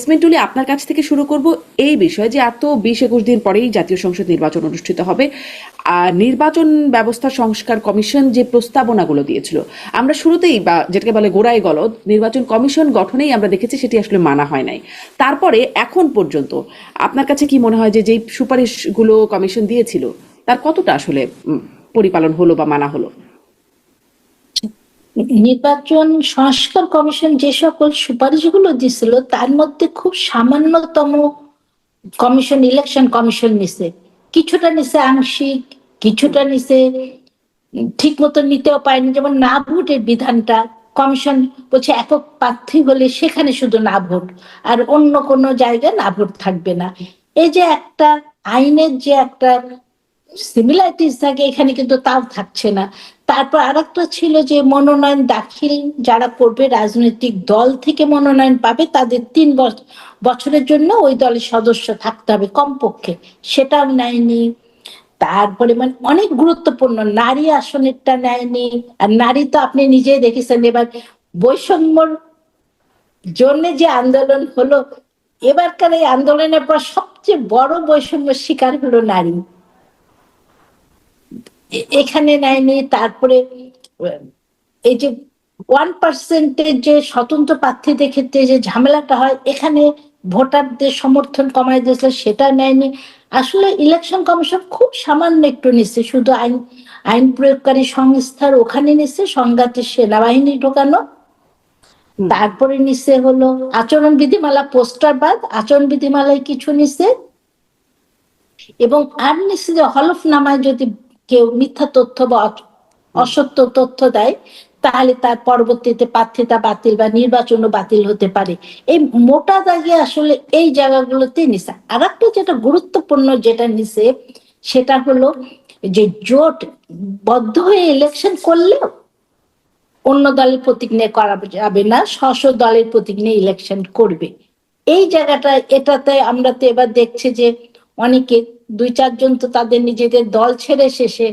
Jasmine, আপনার কাছ থেকে শুরু করব এই বিষয়ে যে এত 20-21 দিন পরেই জাতীয় সংসদ নির্বাচন অনুষ্ঠিত হবে। নির্বাচন ব্যবস্থা সংস্কার কমিশন যে প্রস্তাবনাগুলো দিয়েছিল, আমরা শুরুতেই বা যেটাকে বলে গোড়ায় গলদ নির্বাচন কমিশন গঠনেই আমরা দেখেছি সেটি আসলে মানা হয় নাই। তারপরে এখন পর্যন্ত আপনার কাছে কি মনে হয় যে যেই সুপারিশগুলো কমিশন দিয়েছিল তার কতটা আসলে পরিপালন হলো বা মানা হলো? নির্বাচন সংস্কার কমিশন যে সকল সুপারিশগুলো দিছিল তার মধ্যে খুব সামান্যতম ইলেকশন কমিশন নিছে, কিছুটা নিছে আংশিক, কিছুটা নিছে ঠিক মতো নিতেও পারেনি। যেমন না ভোটের বিধানটা কমিশন বলছে একক প্রার্থী হলে সেখানে শুধু না ভোট, আর অন্য কোনো জায়গায় না ভোট থাকবে না। এই যে একটা আইনের যে একটা সিমিলারিটিস থাকে, এখানে কিন্তু তাও থাকছে না। তারপর আরেকটা ছিল যে মনোনয়ন দাখিল যারা করবে, রাজনৈতিক দল থেকে মনোনয়ন পাবে, তাদের 3 বছরের জন্য ওই দলের সদস্য থাকতে হবে কমপক্ষে, সেটাও নেয়নি। তারপরে মানে অনেক গুরুত্বপূর্ণ নারী আসনেরটা নেয়নি। আর নারী তো আপনি নিজেই দেখেছেন, এবার বৈষম্যর জন্য যে আন্দোলন হলো, এবারকার এই আন্দোলনের পর সবচেয়ে বড় বৈষম্যের শিকার হলো নারী, এখানে নেয়নি। তারপরে এই যে 1% যে স্বতন্ত্র প্রার্থীদের ক্ষেত্রে যে ঝামেলাটা হয়, এখানে ভোটারদের সমর্থন কমায় দিয়েছিল, সেটা নেয়নি। আসলে ইলেকশন কমিশন খুব সামান্য একটু নিচ্ছে, শুধু আইন প্রয়োগকারী সংস্থার ওখানে নিচ্ছে, সংঘাতের সেনাবাহিনী ঢোকানো। তারপরে নিচ্ছে হলো আচরণ বিধিমালা, পোস্টার বাদ আচরণ বিধিমালায় কিছু নিচ্ছে, এবং আর নিচ্ছে যে হলফনামায় যদি কেউ মিথ্যা তথ্য বা অসত্য তথ্য দেয় তাহলে তার পরবর্তীতে প্রার্থিতা বাতিল বা নির্বাচনও বাতিল হতে পারে। এই মোটা দাগে আসলে এই জায়গাগুলোতে নিছে। আর একটা যেটা গুরুত্বপূর্ণ যেটা নিছে সেটা হলো যে জোট বদ্ধ হয়ে ইলেকশন করলেও অন্য দলের প্রতীক নিয়ে করা যাবে না, স্ব দলের প্রতীক নিয়ে ইলেকশন করবে। এই জায়গাটা এটাতে আমরা তো এবার দেখছি যে অনেকে 2-4 জন তো তাদের নিজেদের দল ছেড়ে শেষে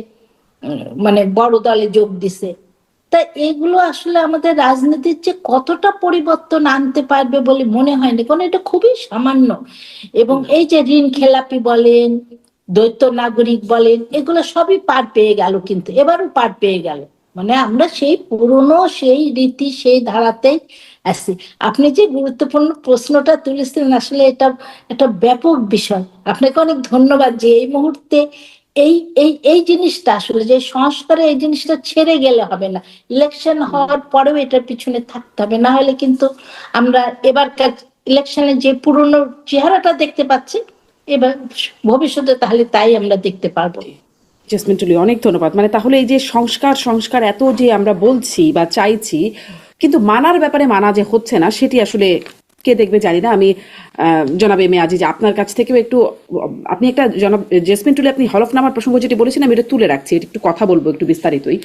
মানে বড় দলে যোগ দিছে। তা এগুলো আসলে আমাদের রাজনীতির যে কতটা পরিবর্তন আনতে পারবে বলে মনে হয়নি, কারণ এটা খুবই সামান্য। এবং এই যে ঋণ খেলাপি বলেন, দ্বৈত নাগরিক বলেন, এগুলো সবই পার পেয়ে গেল, কিন্তু এবারও পার পেয়ে গেল। মানে আমরা সেই পুরনো সেই রীতি সেই ধারাতেই আছি। আপনি যে গুরুত্বপূর্ণ প্রশ্নটা তুলেছিলেন, আসলে এটা একটা ব্যাপক বিষয়। আপনাকে অনেক ধন্যবাদ যে এই মুহূর্তে এই এই এই জিনিসটা আসলে যে সংস্কারে এই জিনিসটা ছেড়ে গেলে হবে না, ইলেকশন হওয়ার পরেও এটার পিছনে থাকতে হবে। না হলে কিন্তু আমরা এবারকার ইলেকশনে যে পুরনো চেহারাটা দেখতে পাচ্ছি, এবার ভবিষ্যতে তাহলে তাই আমরা দেখতে পারবো। জেসমিন টুলি, অনেক ধন্যবাদ। মানে তাহলে এই যে সংস্কার সংস্কার এত যে আমরা বলছি বা চাইছি, কিন্তু মানার ব্যাপারে মানা যে হচ্ছে না সেটি আসলে কে দেখবে জানি না। আমি জনাব এম এ আজিজ আপনার কাছ থেকেও একটু, আপনি একটা জনাব জেসমিন টুলি আপনি হলফনামার প্রসঙ্গ যেটি বলেছেন আমি এটা তুলে রাখছি, এটা একটু কথা বলবো একটু বিস্তারিতই।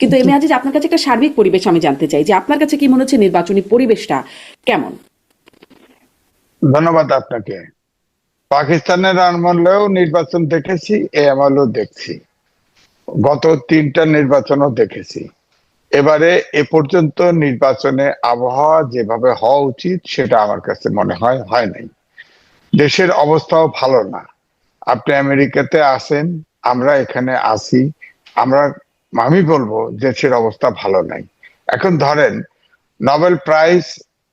কিন্তু এম এ আজিজ আপনার কাছে একটা সার্বিক পরিবেশ আমি জানতে চাই যে আপনার কাছে কি মনে হচ্ছে নির্বাচনী পরিবেশটা কেমন? ধন্যবাদ আপনাকে। পাকিস্তানের আমলেও নির্বাচন দেখেছি, এ আমলেও দেখছি, গত 3টা নির্বাচনও দেখেছি। এবারে এ পর্যন্ত নির্বাচনে আবহাওয়া যেভাবে হওয়া উচিত সেটা আমার কাছে মনে হয় নাই। দেশের অবস্থাও ভালো না। আপনি আমেরিকাতে আছেন, আমরা এখানে আছি, আমি বলবো দেশের অবস্থা ভালো নাই। এখন ধরেন নোবেল প্রাইজ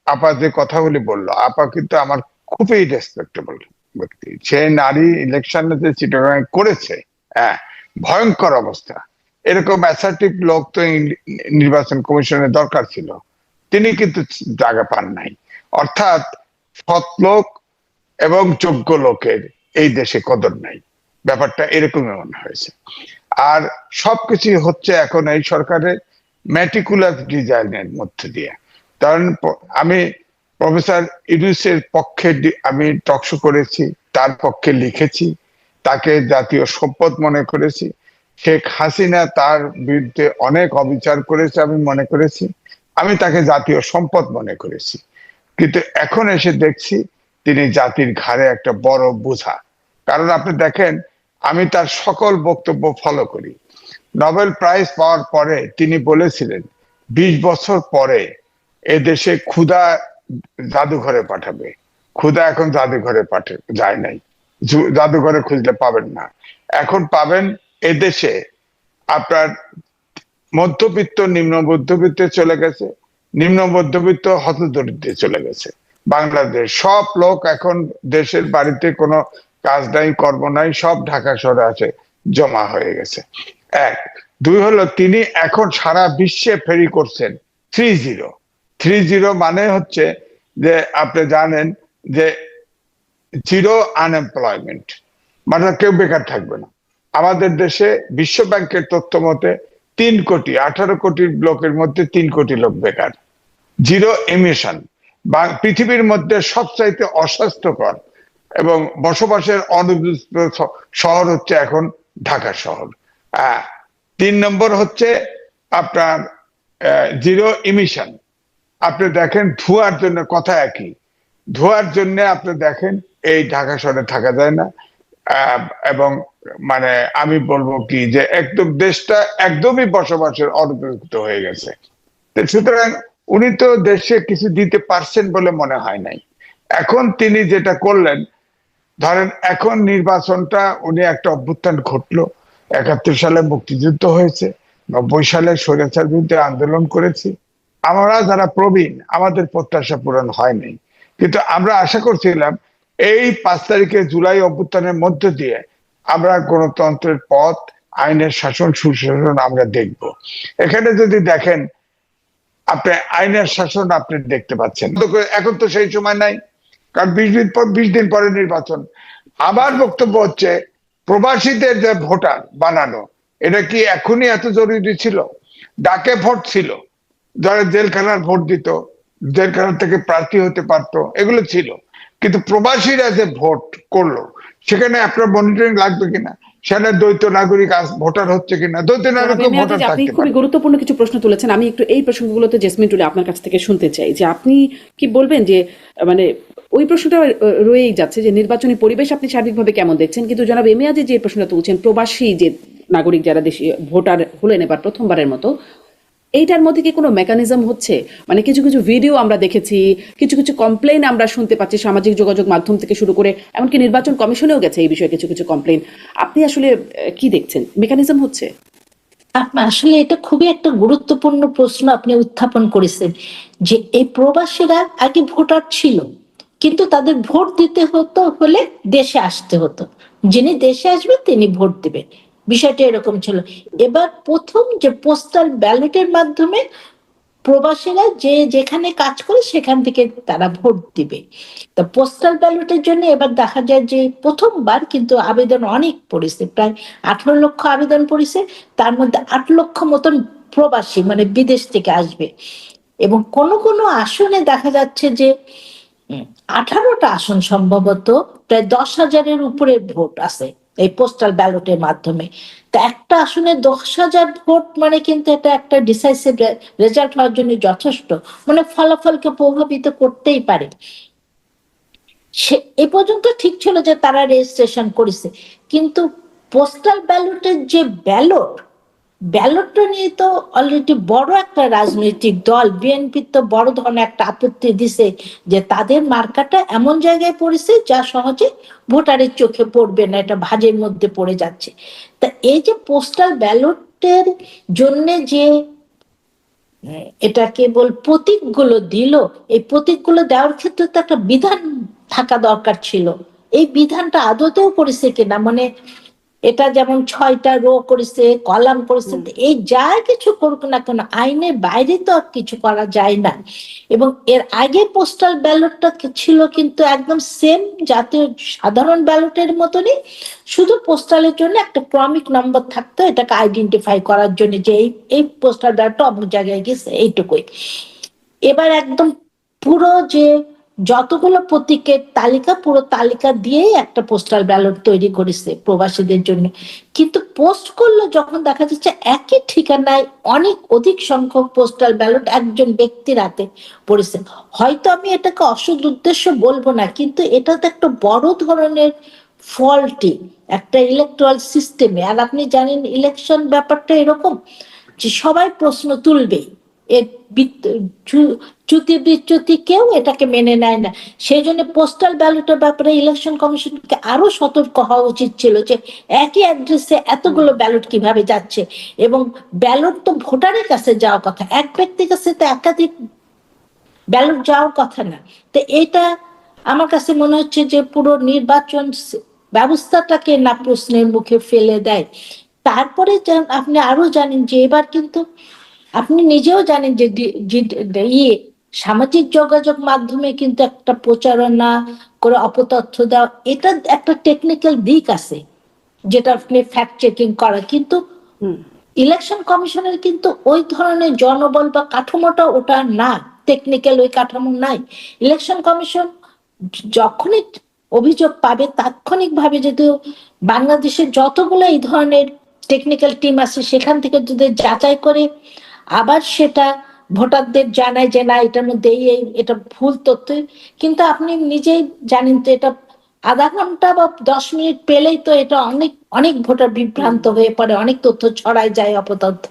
আপা যে কথাগুলি বললো, আপা কিন্তু আমার খুবই রেসপেক্টেবল ব্যক্তি। সে নারী ইলেকশনে যে চিটাগাং করেছে, হ্যাঁ, ভয়ঙ্কর অবস্থা। এরকম অ্যাসার্টিভ লোক তো নির্বাচন কমিশনের দরকার ছিল, তিনি কিন্তু জায়গা পান নাই। অর্থাৎ সৎ লোক এবং যোগ্য লোকের এই দেশে কদর নাই, ব্যাপারটা এরকমই মনে হয়েছে। আর সবকিছু হচ্ছে এখন এই সরকারের ম্যাটিকুলাস ডিজাইনের মধ্যে দিয়ে। কারণ আমি প্রফেসর ইউনূসের পক্ষে আমি টকশো করেছি, তার পক্ষে লিখেছি, তাকে জাতীয় সম্পদ মনে করেছি। শেখ হাসিনা তার বিরুদ্ধে অনেক অবিচার করেছে আমি মনে করেছি, আমি তাকে জাতীয় সম্পদ মনে করেছি। কিন্তু এখন এসে দেখছি তিনি জাতির ঘাড়ে একটা বড় বোঝা। কারণ আপনি দেখেন, আমি তার সকল বক্তব্য ফলো করি। নোবেল প্রাইজ পাওয়ার পরে তিনি বলেছিলেন 20 বছর পরে এদেশে ক্ষুধা জাদুঘরে পাঠাবে, ক্ষুধা এখন জাদুঘরে যায় নাই, জাদুঘরে খুঁজলে পাবেন না। এখন পাবেন এদেশে আপনার মধ্যবিত্ত নিম্ন মধ্যবিত্তে চলে গেছে, নিম্ন মধ্যবিত্ত হতদরিদ্রে চলে গেছে। বাংলাদেশ সব লোক এখন দেশের বাড়িতে কোনো কাজ নাই, কর্ম নাই, সব ঢাকা শহরে আছে, জমা হয়ে গেছে। এক। দুই হলো, তিনি এখন সারা বিশ্বে ফেরি করছেন 3-0। 3-0 মানে হচ্ছে যে আপনি জানেন যে জিরো আনএমপ্লয়মেন্ট, মানে কেউ বেকার থাকবে না। আমাদের দেশে বিশ্ব ব্যাংকের তথ্য মতে 3 কোটি 18 কোটি লোকের মধ্যে 3 কোটি লোক বেকার। জিরো এমিশন, বা পৃথিবীর মধ্যে সবচাইতে অস্বাস্থ্যকর এবং বসবাসের অনুপযুক্ত শহর হচ্ছে এখন ঢাকা শহর। 3 নম্বর হচ্ছে আপনার জিরো ইমিশন। আপনি দেখেন ধোঁয়ার জন্য, কথা একই, ধোঁয়ার জন্য আপনি দেখেন এই ঢাকা শহরে থাকা যায় না। এবং মানে আমি বলবো কি যে একদম দেশটা একদমই বসবাসের অনুপযুক্ত হয়ে গেছে। সুতরাং উনি তো দেশে কিছু দিতে পারছেন বলে মনে হয় নাই। এখন তিনি যেটা করলেন, ধরেন এখন নির্বাচনটা, উনি একটা অভ্যুত্থান ঘটলো, 71 সালে মুক্তিযুদ্ধ হয়েছে, 90 সালে স্বৈরাচার বিরুদ্ধে আন্দোলন করেছি। আমরা যারা প্রবীণ, আমাদের প্রত্যাশা পূরণ হয়নি, কিন্তু আমরা আশা করছিলাম এই 5 তারিখে জুলাই অভ্যুত্থানের মধ্য দিয়ে আমরা গণতন্ত্রের পথ, আইনের শাসন, সুশাসন আমরা দেখব। এখানে যদি দেখেন আপনি আইনের শাসন আপনি দেখতে পাচ্ছেন, এখন তো সেই সময় নাই, কারণ 20 দিন পরে নির্বাচন। আমার বক্তব্য হচ্ছে প্রবাসীদের যে ভোটার বানানো, এটা কি এখনই এত জরুরি ছিল? ডাকে ভোট ছিল, যারা জেলখানার ভোট দিত, জেলখানা থেকে প্রার্থী হতে পারতো, এগুলো ছিল। কিন্তু প্রবাসীরা যে ভোট করলো, সেখানে আপনার মনিটরিং লাগবে কিনা, সেখানে দ্বৈত নাগরিক ভোটার হচ্ছে কিনা, দ্বৈত নাগরিক ভোটার আপনি থাকতে খুবই পারে। গুরুত্বপূর্ণ কিছু প্রশ্ন তুলেছেন, আমি একটু এই প্রসঙ্গগুলোতে জেসমিন টুডে আপনার কাছ থেকে শুনতে চাই যে আপনি কি বলবেন যে মানে ওই প্রশ্নটা রয়েই যাচ্ছে যে নির্বাচনী পরিবেশ আপনি সার্বিকভাবে কেমন দেখছেন, কিন্তু জনাব এমিয়াজি যে প্রশ্নটা তুলছেন, প্রবাসী যে নাগরিক যারা দেশি ভোটার হলেন এবার প্রথমবারের মতো, এইটার মধ্যে কি কোনো মেকানিজম হচ্ছে? মানে কিছু কিছু ভিডিও আমরা দেখেছি, কিছু কিছু কমপ্লেন আমরা শুনতে পাচ্ছি সামাজিক যোগাযোগ মাধ্যম থেকে শুরু করে, এমনকি নির্বাচন কমিশনেও গেছে এই বিষয়ে কিছু কিছু কমপ্লেন। আপনি আসলে কি দেখছেন, মেকানিজম হচ্ছে? আসলে এটা খুবই একটা গুরুত্বপূর্ণ প্রশ্ন আপনি উত্থাপন করেছেন, যে এই প্রবাসীরা আগে ভোটার ছিল, কিন্তু তাদের ভোট দিতে হতো হলে দেশে আসতে হতো, যিনি দেশে আসবে তিনি ভোট দিবেন, বিষয়টা এরকম ছিল। এবার প্রথম যে পোস্টাল ব্যালটের মাধ্যমে প্রবাসীরা যে যেখানে কাজ করে সেখান থেকে তারা ভোট দিবে। তো পোস্টাল ব্যালটের জন্য এবার দেখা যায় যে প্রথমবার কিন্তু আবেদন অনেক পড়েছে, প্রায় 18 লক্ষ আবেদন পড়েছে, তার মধ্যে 8 লক্ষ মতন প্রবাসী মানে বিদেশ থেকে আসবে। এবং কোন কোন আসনে দেখা যাচ্ছে যে 18টা আসন সম্ভবত প্রায় 10,000-এর উপরে ভোট আছে এই পোস্টাল ব্যালটের মাধ্যমে। তা একটা আসনে 10,000 ভোট মানে কিন্তু এটা একটা ডিসাইসিভ রেজাল্ট হওয়ার জন্য যথেষ্ট, মানে ফলাফলকে প্রভাবিত করতেই পারে। সে এ পর্যন্ত ঠিক ছিল যে তারা রেজিস্ট্রেশন করেছে, কিন্তু পোস্টাল ব্যালটের যে ব্যালটটা নিয়ে তো অলরেডি বড় একটা রাজনৈতিক দল বিএনপি তো বড় ধরনের একটা আপত্তি দিছে যে তাদের মার্কাটা এমন জায়গায় পড়েছে যা সহজে ভোটারের চোখে পড়বে না, এটা ভাঁজের মধ্যে পড়ে যাচ্ছে। তা এই যে পোস্টাল ব্যালটের জন্য যে এটা কেবল প্রতীকগুলো দিল, এই প্রতীকগুলো দেওয়ার ক্ষেত্রে তো একটা বিধান থাকা দরকার ছিল, এই বিধানটা আদতেও করেছে কিনা, মানে এটা যেমন 6টা রো করেছে, কলাম করেছে, এই যা কিছু করুক না কেন আইনের বাইরে তো আর কিছু করা যায় না। এবং এর আগে পোস্টাল ব্যালটটা ছিল কিন্তু একদম সেম জাতীয় সাধারণ ব্যালটের মতনই, শুধু পোস্টালের জন্য একটা ক্রমিক নম্বর থাকতো এটাকে আইডেন্টিফাই করার জন্য যে এই পোস্টাল ব্যালটটা অমুক জায়গায় গেছে, এইটুকুই। এবার একদম পুরো যে যতগুলো প্রতীকের তালিকা, পুরো তালিকা দিয়েই একটা পোস্টাল ব্যালট তৈরি করেছে প্রবাসীদের জন্য। কিন্তু পোস্ট করলে যখন দেখা যাচ্ছে একই ঠিকানায় অনেক অধিক সংখ্যক পোস্টাল ব্যালট একজন ব্যক্তির হাতে পড়েছে, হয়তো আমি এটাকে অসৎ উদ্দেশ্য বলবো না, কিন্তু এটা তো একটা বড় ধরনের ফল্টি একটা ইলেকট্রাল সিস্টেমে। আর আপনি জানেন ইলেকশন ব্যাপারটা এরকম যে সবাই প্রশ্ন তুলবেই, এর চ্যুতি বিচ্যুতি কেউ এটাকে মেনে নেয় না। সেই জন্য পোস্টাল ব্যালটের ব্যাপারে ইলেকশন কমিশনকে আরো সতর্ক হওয়া উচিত ছিল যে একই অ্যাড্রেসে এতগুলো ব্যালট কিভাবে যাচ্ছে, এবং ব্যালট তো ভোটারের কাছে যাওয়ার কথা, এক ব্যক্তির কাছে তো একাধিক ব্যালট যাওয়ার কথা না। তো এটা আমার কাছে মনে হচ্ছে যে পুরো নির্বাচন ব্যবস্থাটাকে না প্রশ্নের মুখে ফেলে দেয়। তারপরে আপনি আরো জানেন যে এবার কিন্তু আপনি নিজেও জানেন যে সামাজিক যোগাযোগ মাধ্যমে কিন্তু একটা প্রচারণা করে অপতথ্য দেওয়া, এটা একটা টেকনিক্যাল দিক আছে যেটা আপনি ফ্যাক্ট চেকিং করা, কিন্তু ইলেকশন কমিশনের কিন্তু ওই ধরনের জনবল বা কাঠামোটা ওটা না, টেকনিক্যাল ওই কাঠামো নাই। ইলেকশন কমিশন যখনই অভিযোগ পাবে তাৎক্ষণিক ভাবে যদি বাংলাদেশের যতগুলো এই ধরনের টেকনিক্যাল টিম আছে সেখান থেকে যদি যাচাই করে আবার সেটা ভোটারদের জানায় যে না এটার মধ্যে এটা ভুল তথ্য, কিন্তু আপনি নিজেই জানেন তো এটা আধা ঘন্টা বা 10 মিনিট পেলেই তো এটা অনেক অনেক ভোটার বিভ্রান্ত হয়ে পড়ে, অনেক তথ্য ছড়ায় যায়, অপতথ্য।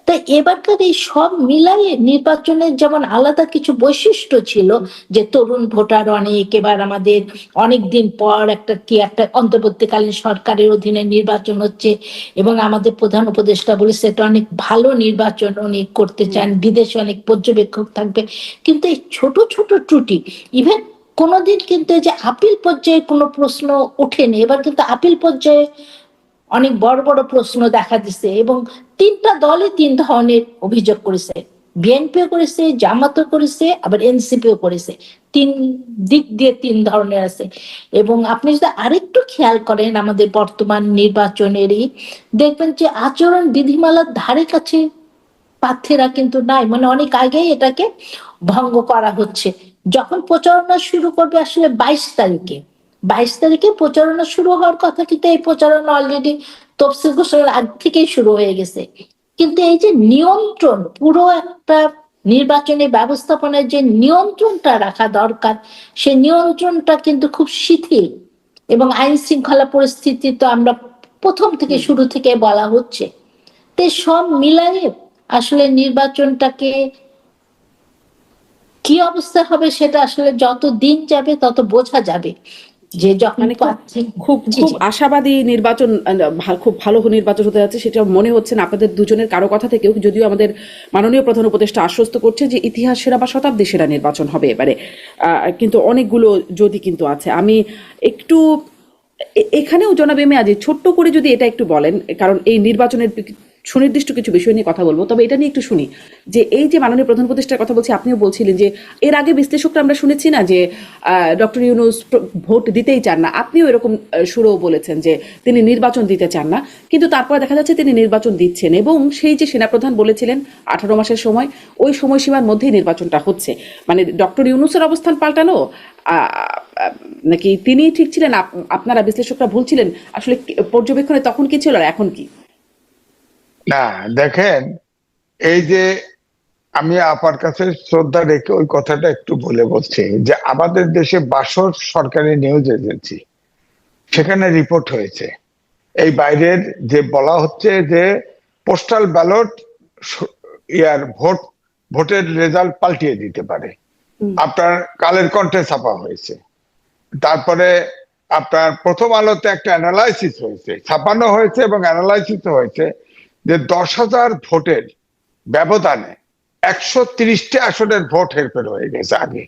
তো এবারকার এই সব মিলাইয়ে নির্বাচনের যেমন আলাদা কিছু বৈশিষ্ট্য ছিল, যে তরুণ ভোটার অনেক, এবার আমাদের অনেক দিন পর একটা অন্তর্বর্তীকালীন সরকারের অধীনে নির্বাচন হচ্ছে, এবং আমাদের প্রধান উপদেষ্টা বলেছে এটা অনেক ভালো নির্বাচন উনি করতে চান, বিদেশে অনেক পর্যবেক্ষক থাকবে। কিন্তু এই ছোট ছোট ত্রুটি, ইভেন কোনোদিন কিন্তু এই যে আপিল পর্যায়ে কোনো প্রশ্ন ওঠেনি, এবার কিন্তু আপিল পর্যায়ে অনেক বড় বড় প্রশ্ন দেখা দিচ্ছে, এবং তিনটা দলই তিন ধরনের অভিযোগ করেছে, বিএনপিও করেছে, জামাতও করেছে, আবার এনসিপিও করেছে। তিন দিক দিয়ে তিন ধরনের আছে। এবং আপনি যদি আরেকটু খেয়াল করেন আমাদের বর্তমান নির্বাচনেরই, দেখবেন যে আচরণ বিধিমালার ধারে কাছে প্রার্থীরা কিন্তু নাই, মানে অনেক আগেই এটাকে ভঙ্গ করা হচ্ছে। যখন প্রচারণা শুরু করবে আসলে 22 তারিখে প্রচারণা শুরু হওয়ার কথা, কিন্তু এই প্রচারণা অলরেডি তফসিল ঘোষণার আগ থেকেই শুরু হয়ে গেছে। কিন্তু এই যে নিয়ন্ত্রণ, পুরো একটা নির্বাচনী ব্যবস্থাপনার যে নিয়ন্ত্রণটা রাখা দরকার, সে নিয়ন্ত্রণটা কিন্তু খুব শিথিল, এবং আইন শৃঙ্খলা পরিস্থিতি তো আমরা প্রথম থেকে শুরু থেকে বলা হচ্ছে। তো সব মিলায়ে আসলে নির্বাচনটাকে কি অবস্থা হবে সেটা আসলে যত দিন যাবে তত বোঝা যাবে, যে যখন মানে খুব খুব আশাবাদী নির্বাচন, খুব ভালো নির্বাচন হতে যাচ্ছে সেটা মনে হচ্ছে না আপনাদের দুজনের কারো কথা থেকেও, যদিও আমাদের মাননীয় প্রধান উপদেষ্টা আশ্বস্ত করছে যে ইতিহাস সেরা বা শতাব্দী সেরা নির্বাচন হবে এবারে, কিন্তু অনেকগুলো যদি কিন্তু আছে। আমি একটু এখানেও জনাব মেয়াজি ছোট্ট করে যদি এটা একটু বলেন, কারণ এই নির্বাচনের সুনির্দিষ্ট কিছু বিষয় নিয়ে কথা বলবো, তবে এটা নিয়ে একটু শুনি যে এই যে মাননীয় প্রধান উপদেষ্টার কথা বলছি, আপনিও বলছিলেন যে এর আগে বিশ্লেষকরা আমরা শুনেছি না যে ডক্টর ইউনূস ভোট দিতেই চান না, আপনিও এরকম সুরেও বলেছেন যে তিনি নির্বাচন দিতে চান না, কিন্তু তারপরে দেখা যাচ্ছে তিনি নির্বাচন দিচ্ছেন, এবং সেই যে সেনাপ্রধান বলেছিলেন 18 মাসের সময়, ওই সময়সীমার মধ্যেই নির্বাচনটা হচ্ছে। মানে ডক্টর ইউনূসের অবস্থান পাল্টানো নাকি তিনি ঠিক ছিলেন, আপনারা বিশ্লেষকরা ভুল ছিলেন? আসলে পর্যবেক্ষণে তখন কি ছিল আর এখন কি? না দেখেন, এই যে আমি আপার কাছে শ্রদ্ধা রেখে ওই কথাটা একটু বলছি যে আমাদের দেশে 62 সরকারি নিউজ এজেন্সি, সেখানে রিপোর্ট হয়েছে এই বাইরের যে বলা হচ্ছে যে পোস্টাল ব্যালট ভোটের রেজাল্ট পাল্টিয়ে দিতে পারে। আপনার কালের কণ্ঠে ছাপা হয়েছে, তারপরে আপনার প্রথম আলোতে একটা অ্যানালাইসিস হয়েছে, ছাপানো হয়েছে এবং অ্যানালাইসিস হয়েছে যে 10,000 ভোটের ব্যবধানে 130টা আসনের ভোট হেরফের হয়ে গেছে আগে,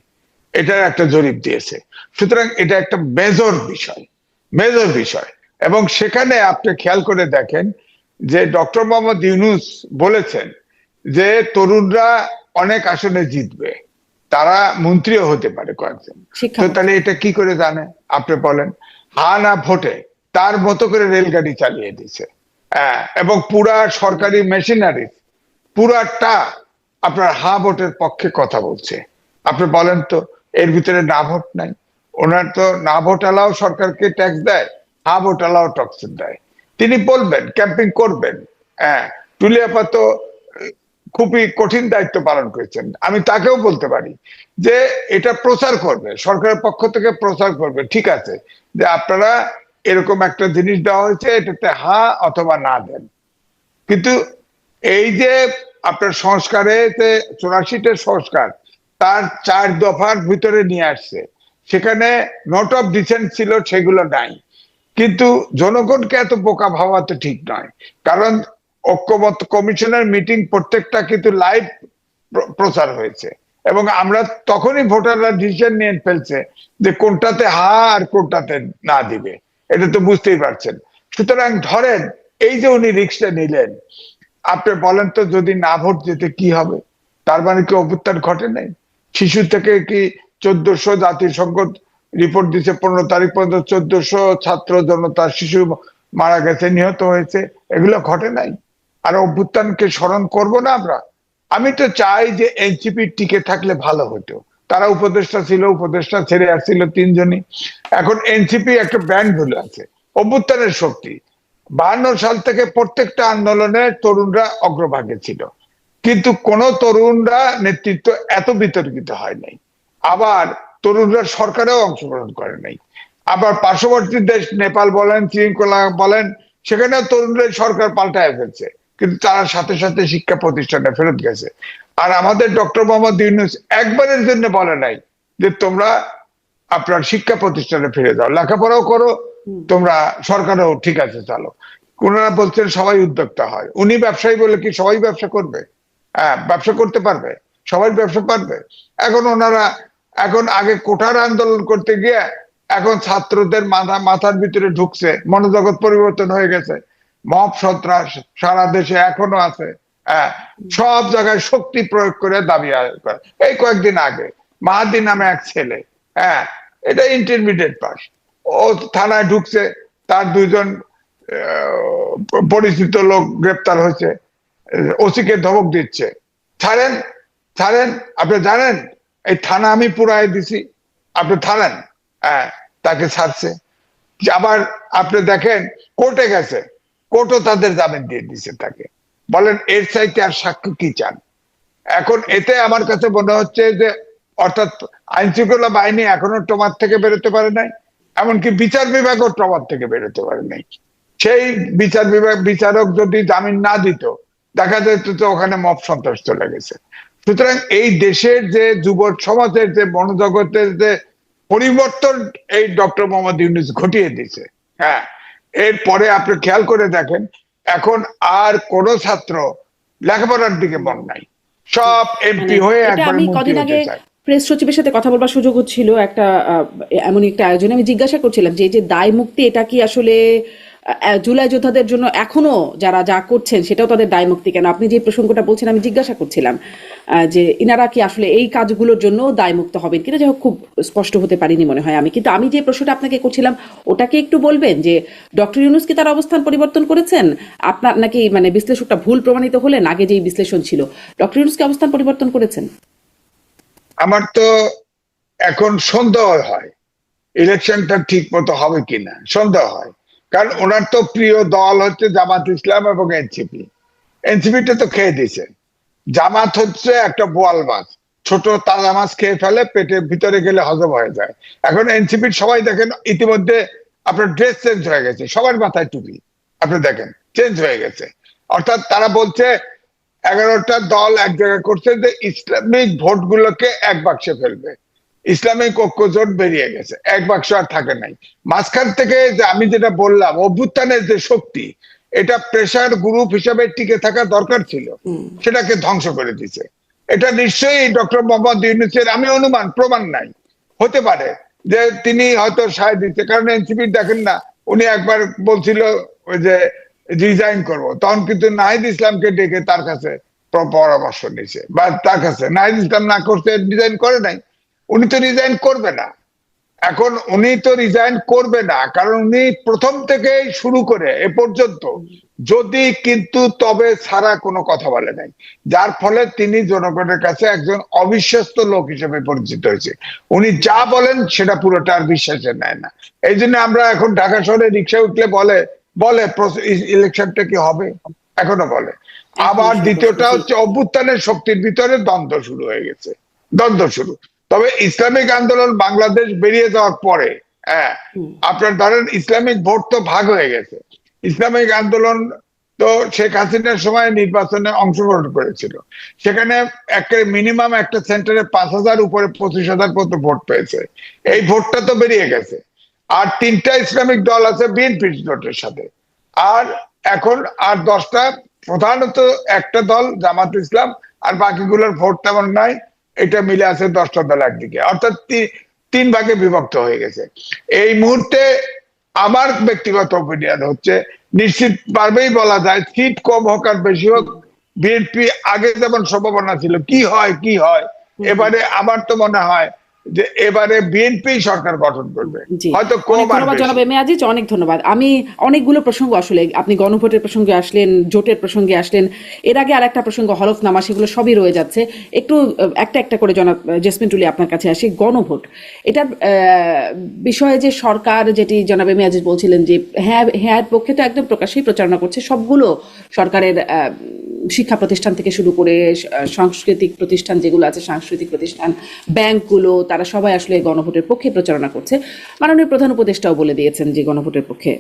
এটার একটা জরিপ দিয়েছে। সুতরাং এটা একটা মেজর বিষয়। এবং সেখানে আপনি খেয়াল করে দেখেন যে ডক্টর মোহাম্মদ ইউনূস বলেছেন যে তরুণরা অনেক আসনে জিতবে, তারা মন্ত্রীও হতে পারে কয়েকজন। তো তাহলে এটা কি করে জানে আপনি বলেন? হা না ভোটে তার মতো করে রেলগাড়ি চালিয়ে দিছে, এবং পুরা সরকারি মেশিনারি পুরাটা আপনার হা ভোটের পক্ষে কথা বলছে। আপনি বলেন তো এর ভিতরে না ভোট নাই? ওনার তো না ভোট এলাও সরকারকে ট্যাক্স দেয়, হা ভোট এলাও ট্যাক্স দেয়। তিনি বলবেন, ক্যাম্পিং করবেন। টুলিয়াপা তো খুবই কঠিন দায়িত্ব পালন করেছেন। আমি তাকেও বলতে পারি যে এটা প্রচার করবে, সরকারের পক্ষ থেকে প্রচার করবে, ঠিক আছে যে আপনারা এরকম একটা জিনিস দেওয়া হয়েছে, এটাতে হা অথবা না দেন। কিন্তু এই যে আপনার সংস্কারে 84টা সংস্কার তার 4 দফার ভিতরে নিয়ে আসছে, সেখানে নোট অফ ডিসেন্ট ছিল, সেগুলো নাই। কিন্তু জনগণকে এত বোকা ভাবা তো ঠিক নয়, কারণ ঐক্যমত্য কমিশনের মিটিং প্রত্যেকটা কিন্তু লাইভ প্রচার হয়েছে, এবং আমরা তখনই ভোটাররা ডিসিশন নিয়ে ফেলছে যে কোনটাতে হা আর কোনটাতে না দিবে, এটা তো বুঝতেই পারছেন। সুতরাং ধরেন এই যে উনি রিস্কটা নিলেন, আপনি বলেন তো যদি না ভোট দিতে কি হবে? তার মানে কি অভ্যুত্থান ঘটে নাই? শিশু থেকে কি 1400 জাতিসংঘ রিপোর্ট দিচ্ছে 15 তারিখ পর্যন্ত 1400 ছাত্র জনতা শিশু মারা গেছে, নিহত হয়েছে, এগুলো ঘটে নাই? আর অভ্যুত্থানকে স্মরণ করব না আমরা? আমি তো চাই যে এনসিপি টিকে থাকলে ভালো হতো। তারা উপদেষ্টা ছিল, উপদেষ্টা ছেড়ে আসছিল 3 জনই। এখন এনসিপি একটা ব্যান্ড ভুলে আছে, অভ্যুত্থানের শক্তি। 52 সাল থেকে প্রত্যেকটা আন্দোলনে তরুণরা অগ্রভাগে ছিল, কিন্তু কোন তরুণরা নেতৃত্ব এত বিতর্কিত হয় নাই। আবার তরুণরা সরকারেও অংশগ্রহণ করে নাই। আবার পার্শ্ববর্তী দেশ নেপাল বলেন, শৃঙ্খলা বলেন, সেখানে তরুণরা সরকার পাল্টায় ফেলছে, কিন্তু তারা সাথে সাথে শিক্ষা প্রতিষ্ঠানে ফেরত গেছে। আর আমাদের ডক্টর মোহাম্মদ ইউনূস একবারের জন্য বলে নাই যে তোমরা আপনার শিক্ষা প্রতিষ্ঠানে ফিরে যাও, লেখাপড়াও করো, তোমরা সরকারও ঠিক আছে চালো। ওনারা বলছেন সবাই উদ্যোক্তা হয়। উনি ব্যবসায়ী বলে কি সবাই ব্যবসা করবে? হ্যাঁ, ব্যবসা করতে পারবে, সবাই ব্যবসা পারবে? এখন ওনারা এখন আগে কোঠার আন্দোলন করতে গিয়ে এখন ছাত্রদের মাথার ভিতরে ঢুকছে, মনোজগৎ পরিবর্তন হয়ে গেছে। মব সন্ত্রাস সারা দেশে এখনো আছে। হ্যাঁ, সব জায়গায় শক্তি প্রয়োগ করে দাবি আদায় করে। এই কয়েকদিন আগে মাহাদি নামে এক ছেলে, হ্যাঁ, এটা ইন্টারমিডিয়েট পাস, ও থানায় ঢুকছে, তার 2 জন পরিচিত লোক গ্রেপ্তার হয়েছে, ওসিকে ধমক দিচ্ছে, ছাড়েন ছাড়েন। আপনি জানেন এই থানা আমি পুরাই দিছি, আপনি ছাড়েন। হ্যাঁ, তাকে ছাড়ছে। আবার আপনি দেখেন কোর্টে গেছে, কোর্টও তাদের জামিন দিয়ে দিছে তাকে। বলেন এর চাইতে আর সাক্ষ্য কি চান? এখন এতে আমার কাছে মনে হচ্ছে যে অর্থাৎ আইন শৃঙ্খলা বাহিনী এখনো টমার থেকে বেরোতে পারে নাই, এমনকি বিচার বিভাগও টমার থেকে বেরোতে পারে নাই। সেই বিচারক যদি জামিন না দিত, দেখা যেত তো ওখানে মব সন্ত্রাস চলে গেছে। সুতরাং এই দেশের যে যুব সমাজের যে মনোজগতের যে পরিবর্তন এই ডক্টর মোহাম্মদ ইউনূস ঘটিয়ে দিয়েছে। হ্যাঁ, এরপরে আপনি খেয়াল করে দেখেন এখন আর কোন ছাত্র লেখাপড়ার দিকে মন নাই, সব এমপি হয়ে এটা একবার আমি মন্ত্রী কদিন আগে হতে চায়। প্রেস সচিবের সাথে কথা বলবার সুযোগ হচ্ছিল একটা এমন একটা আয়োজনে। আমি জিজ্ঞাসা করছিলাম যে এই যে দায় মুক্তি, এটা কি আসলে জুলাই যোদ্ধাদের জন্য এখনো যারা যা করছেন সেটাও তাদের দায় মুক্তি কেন? আপনি যে প্রসঙ্গটা বলছেন আমি জিজ্ঞাসা করছিলাম যে ইনারা কি আসলে এই কাজগুলোর জন্য দায় মুক্ত হবেন কিনা। যাই হোক, খুব স্পষ্ট হতে পারিনি মনে হয় আমি। কিন্তু আমি যে প্রশ্নটা আপনাকে করছিলাম ওটাকে একটু বলবেন যে ডক্টর ইউনূস কি তার অবস্থান পরিবর্তন করেছেন? আপনার নাকি মানে বিশ্লেষকটা ভুল প্রমাণিত হলেন? আগে যেই বিশ্লেষণ ছিল, ডক্টর ইউনূস কি অবস্থান পরিবর্তন করেছেন? আমার তো এখন সন্দেহ হয় ইলেকশনটা ঠিক মতো হবে কিনা, সন্দেহ হয়। কারণ ওনার তো প্রিয় দল হচ্ছে জামাত ইসলাম এবং এনসিপি। এনসিপিটা তো খেয়ে দিয়েছে। জামাত হচ্ছে একটা বোয়াল মাছ, ছোট তাজা মাছ খেয়ে ফেলে, পেটের ভিতরে গেলে হজম হয়ে যায়। এখন এনসিপির সবাই দেখেন ইতিমধ্যে আপনার ড্রেস চেঞ্জ হয়ে গেছে, সবার মাথায় টুপি, আপনি দেখেন চেঞ্জ হয়ে গেছে। অর্থাৎ তারা বলছে 11টা দল এক জায়গায় করছে যে ইসলামিক ভোটগুলোকে এক বাক্সে ফেলবে। ইসলামিক ঐক্য জোট বেরিয়ে গেছে, এক বাক্স আর থাকে নাই। মাঝখান থেকে যে আমি যেটা বললাম অভ্যুত্থানের যে শক্তি, এটা প্রেসার গ্রুপ হিসাবে টিকে থাকা দরকার ছিল, সেটাকে ধ্বংস করে দিছে। এটা নিশ্চয়ই ডক্টর মোহাম্মদ ইউনূসের, আমি অনুমান, প্রমাণ নাই, হতে পারে যে তিনি হয়তো সায় দিচ্ছে। কারণ এনসিপি দেখেন না, উনি একবার বলছিল ওই যে রিজাইন করব, তখন কিন্তু নাহিদ ইসলামকে ডেকে তার কাছে পরামর্শ নিছে, বা তার কাছে নাহিদ ইসলাম না করছে, রিজাইন করে নাই। উনি তো রিজাইন করবে না, এখন উনি তো রিজাইন করবে না, কারণ উনি প্রথম থেকে শুরু করে এ পর্যন্ত যদি কিন্তু তবে ছাড়া কোনো কথা বলে নাই, যার ফলে তিনি জনগণের কাছে একজন অবিশ্বস্ত লোক হিসেবে পরিচিত হয়েছে। উনি যা বলেন সেটা পুরোটা আর বিশ্বাসে নেয় না। এই জন্য আমরা এখন ঢাকা শহরে রিক্সা উঠলে বলে বলে ইলেকশনটা কি হবে, এখনো বলে। আবার দ্বিতীয়টা হচ্ছে অভ্যুত্থানের শক্তির ভিতরে দ্বন্দ্ব শুরু হয়ে গেছে, দ্বন্দ্ব শুরু। তবে ইসলামিক আন্দোলন বাংলাদেশ বেরিয়ে যাওয়ার পরে, হ্যাঁ, আপনার ধরেন ইসলামিক ভোট তো ভাগ হয়ে গেছে। ইসলামিক আন্দোলন তো শেখ হাসিনার সময় নির্বাচনে অংশগ্রহণ করেছিল, সেখানে একটা মিনিমাম একটা সেন্টারে 5,000 উপরে 25,000 পর্যন্ত ভোট পেয়েছে। এই ভোটটা তো বেরিয়ে গেছে। আর 3টা ইসলামিক দল আছে বিএনপির জোটের সাথে, আর এখন আর 10টা, প্রধানত একটা দল জামাত ইসলাম, আর বাকিগুলোর ভোট তেমন নাই। এটা মিলে আছে 10টা দল একদিকে, অর্থাৎ 3 ভাগে বিভক্ত হয়ে গেছে। এই মুহূর্তে আমার ব্যক্তিগত ওপিনিয়ন হচ্ছে, নিশ্চিত ভাবেই বলা যায় সিট কম হোক আর বেশি হোক, বিএনপি আগে যেমন সম্ভাবনা ছিল, কি হয় এবারে আমার তো মনে হয় যে এবারে বিএনপি সরকার গঠন করবে, জি, হয়তো অনেক কম আর ধন্যবাদ বেশি। জনাব এম এ আজিজ, অনেক ধন্যবাদ। আমি অনেকগুলো প্রসঙ্গ, আসলে আপনি গণভোটের প্রসঙ্গে আসলেন, জোটের প্রসঙ্গে আসলেন, এর আগে আর একটা প্রসঙ্গ হলফনামা, সেগুলো সবই রয়ে যাচ্ছে। একটু একটা একটা করে জনাব জেসমিন টুলি আপনার কাছে আসি। গণভোট এটার বিষয়ে যে সরকার, যেটি জনাব এম এ আজিজ বলছিলেন যে হ্যাঁ হ্যাঁ পক্ষে তো একদম প্রকাশ্যেই প্রচারণা করছে, সবগুলো সরকারের শিক্ষা প্রতিষ্ঠান থেকে শুরু করে সাংস্কৃতিক প্রতিষ্ঠান যেগুলো আছে, সাংস্কৃতিক প্রতিষ্ঠান, ব্যাংকগুলো, তারা সবাই আসলে গণভোটের পক্ষে প্রচারণা করছে। মাননীয় প্রধান উপদেষ্টাও বলে দিয়েছেন যে গণভোটের পক্ষে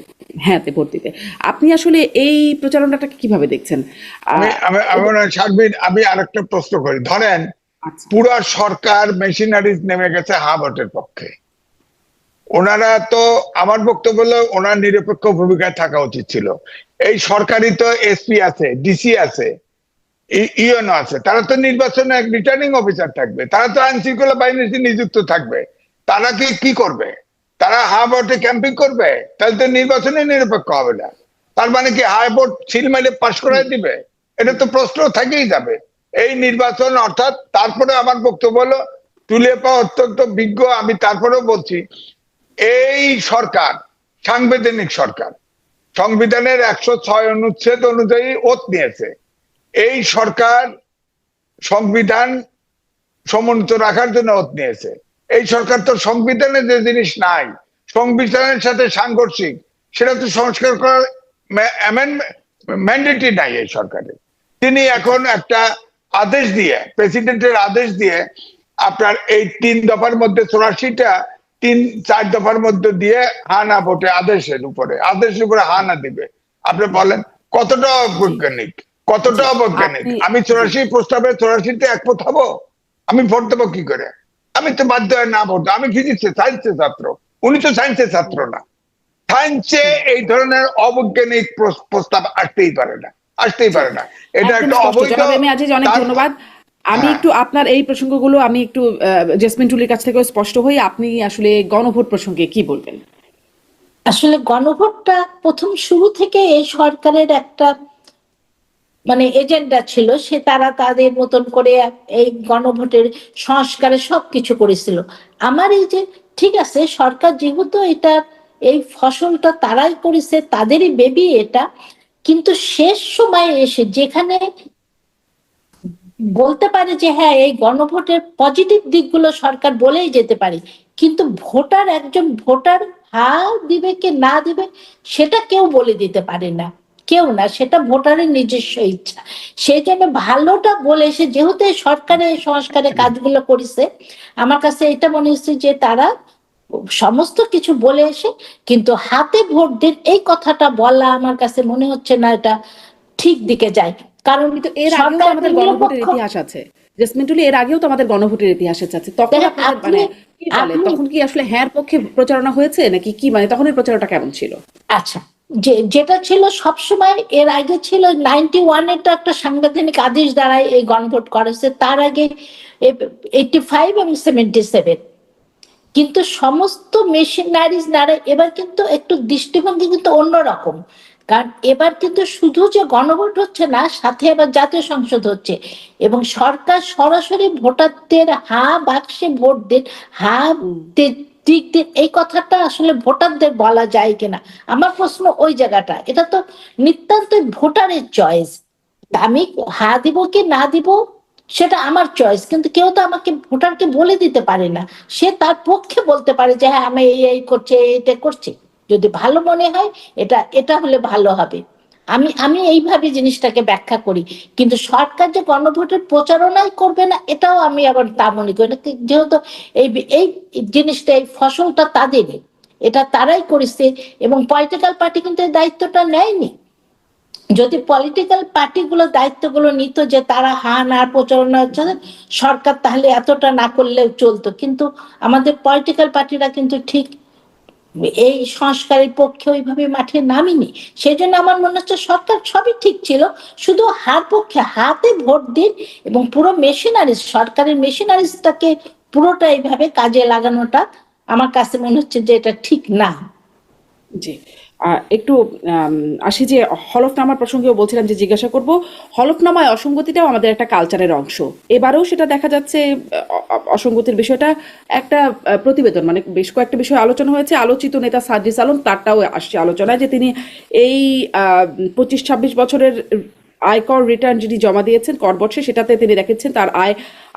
হ্যাঁতে ভোট দিতে। আপনি আসলে এই প্রচারণাটাকে কিভাবে দেখছেন? সার্বিক আমি আরেকটা প্রশ্ন করি, ধরেন আচ্ছা, পুরো সরকার মেশিনারিজ নেমে গেছে হ্যাঁ ভোটের পক্ষে, ওনারা তো, আমার বক্তব্য হলো ওনার নিরপেক্ষ ভূমিকায় থাকা উচিত ছিল। এই সরকারি তো এসপি আছে, ডিসি আছে, ইউএনও আছে, তারা তো নির্বাচনে এক রিটার্নিং অফিসার থাকবে, তারা তো আইন শৃঙ্খলা বাহিনীতে নিযুক্ত থাকবে। তারা কি করবে? তারা হা ভোটে ক্যাম্পিং করবে? তাহলে তো নির্বাচনে নিরপেক্ষ হবে না। তার মানে কি হাই ভোট সিল মেরে পাশ করাই দিবে? এটা তো প্রশ্ন থেকেই যাবে এই নির্বাচন। অর্থাৎ তারপরে আমার বক্তব্য হলো, তুলে পাওয়া অত্যন্ত বিজ্ঞ, আমি তারপরেও বলছি এই সরকার সাংবিধানিক সরকার, সংবিধানের 106 অনুচ্ছেদ অনুযায়ী ওত নিয়েছে। এই সরকার সংবিধান সমুন্নত রাখার জন্য ওত নিয়েছে। এই সরকার তো সংবিধানে যে জিনিস নাই, সংবিধানের সাথে সাংঘর্ষিক, সেটা তো সংস্কার করার ম্যান্ডেটই নাই এই সরকারের। তিনি এখন একটা আদেশ দিয়ে, প্রেসিডেন্টের আদেশ দিয়ে, আপনার এই 3 দফার মধ্যে 84টা 3-4 দফার মধ্যে দিয়ে হা না ভোটে আদেশের উপরে হা না দিবে। আপনি বলেন কতটা অবৈজ্ঞানিক, কতটা অবৈজ্ঞানিক? আমি 84 প্রস্তাবে 84তে একমত হবো? আমি ভোট দেবো কি করে? আমি তো বাধ্য হয় না ভোট। আমি ফিজিক্সে সায়েন্সের ছাত্র, উনি তো সায়েন্সের ছাত্র না। সায়েন্সে এই ধরনের অবৈজ্ঞানিক প্রস্তাব আসতেই পারে না, এটা একদম একটা স্পষ্ট। অবৈধ। জনাব এম এ আজিজ, অনেক ধন্যবাদ। আমি হ্যাঁ, একটু আপনার এই প্রসঙ্গগুলো আমি একটু জেসমিন টুলির কাছ থেকে স্পষ্ট হই, আপনি আসলে গণভোট প্রসঙ্গে কি বলবেন? আসলে গণভোটটা প্রথম শুরু থেকে এই সরকারের একটা মানে এজেন্ডা ছিল, সে তারা তাদের মতন করে এই গণভোটের সংস্কারে সবকিছু করেছিল। আমার এই যে ঠিক আছে, সরকার যেহেতু এটা এই ফসলটা তারাই করেছে, তাদেরই বেবি এটা, কিন্তু শেষ সময়ে এসে যেখানে বলতে পারে যে হ্যাঁ এই গণভোটের পজিটিভ দিকগুলো সরকার বলেই যেতে পারে, কিন্তু ভোটার, একজন ভোটার হা দিবে কি না দিবে সেটা কেউ বলে দিতে পারে না, কেউ না, সেটা ভোটারের নিজস্ব ইচ্ছা। সেই জন্য ভালোটা বলে এসে যেহেতু সরকারের সংস্কারের কাজগুলো করেছে, আমার কাছে এটা মনে হচ্ছে যে তারা সমস্ত কিছু বলে এসে কিন্তু হাতে ভোট দিন এই কথাটা বলা আমার কাছে মনে হচ্ছে না এটা ঠিক দিকে যায়। কারণ কিন্তু এর আগেও তো সরকার আমাদের গণভোটের ইতিহাস আছে জেসমিন টুলি, এর আগেও তো আমাদের গণভোটের ইতিহাস আছে। তখন আপনাদের মানে কি বলে, তখন কি আসলে হ্যাঁ পক্ষে প্রচারণা হয়েছে নাকি কি, মানে তখনের প্রচারণাটা কেমন ছিল? আচ্ছা, যেটা ছিল সবসময় এর আগে ছিল 91 তো একটা সাংবিধানিক আদেশ দ্বারাই এই গণভোট করেছে, তার আগে 85 এবং 77। কিন্তু সমস্ত মেশিনারিজ নাড়ে, এবার কিন্তু একটু দৃষ্টিভঙ্গি কিন্তু অন্যরকম। কারণ এবার কিন্তু শুধু যে গণভোট হচ্ছে না, সাথে এবার জাতীয় সংসদ হচ্ছে এবং সরকার সরাসরি ভোটারদের হা বাক্সে ভোট দিন, হা দিক দিন, এই কথাটা আসলে ভোটারদের বলা যায় কিনা আমার প্রশ্ন ওই জায়গাটা। এটা তো নিতান্ত ভোটারের চয়েস, আমি হা দিব কি না দিব সেটা আমার চয়েস, কিন্তু কেউ তো আমাকে ভোটারকে বলে দিতে পারে না। সে তার পক্ষে বলতে পারে যে হ্যাঁ আমি এই করছে, এটা করছে, যদি ভালো মনে হয় এটা এটা হলে ভালো হবে। আমি আমি এইভাবে জিনিসটাকে ব্যাখ্যা করি। কিন্তু সরকার যে গণভোটের প্রচারণাই করবে না এটাও আমি আবার তা মনে করি না, যেহেতু এই এই জিনিসটা, এই ফসলটা তাদেরই, এটা তারাই করেছে এবং পলিটিক্যাল পার্টি কিন্তু এই দায়িত্বটা নেয়নি। যদি পলিটিক্যাল পার্টিগুলো দায়িত্বগুলো নিত যে তারা না প্রচারণা হচ্ছে সরকার তাহলে এতটা না করলেও চলতো, কিন্তু আমাদের পলিটিক্যাল পার্টিরা কিন্তু ঠিক এই সংস্কারের পক্ষে ওইভাবে মাঠে নামিনি। সেই জন্য আমার মনে হচ্ছে সরকার সবই ঠিক ছিল, শুধু পক্ষে হাতে ভোট দিন এবং পুরো মেশিনারিজ, সরকারের মেশিনারিজটাকে পুরোটা এইভাবে কাজে লাগানোটা আমার কাছে মনে হচ্ছে যে এটা ঠিক না। জি, একটু আসি যে হলফনামার প্রসঙ্গেও বলছিলাম যে জিজ্ঞাসা করব, হলফনামায় অসঙ্গতিটাও আমাদের একটা কালচারের অংশ। এবারেও সেটা দেখা যাচ্ছে, অসঙ্গতির বিষয়টা একটা প্রতিবেদন, মানে বেশ কয়েকটা বিষয় আলোচনা হয়েছে। আলোচিত নেতা সার্জিস আলম তারটাও আসছে আলোচনায়, যে তিনি এই 25-26 বছরের আয়কর রিটার্ন যিনি জমা দিয়েছেন কর বর্ষে, সেটাতে তিনি দেখেছেন তার আয়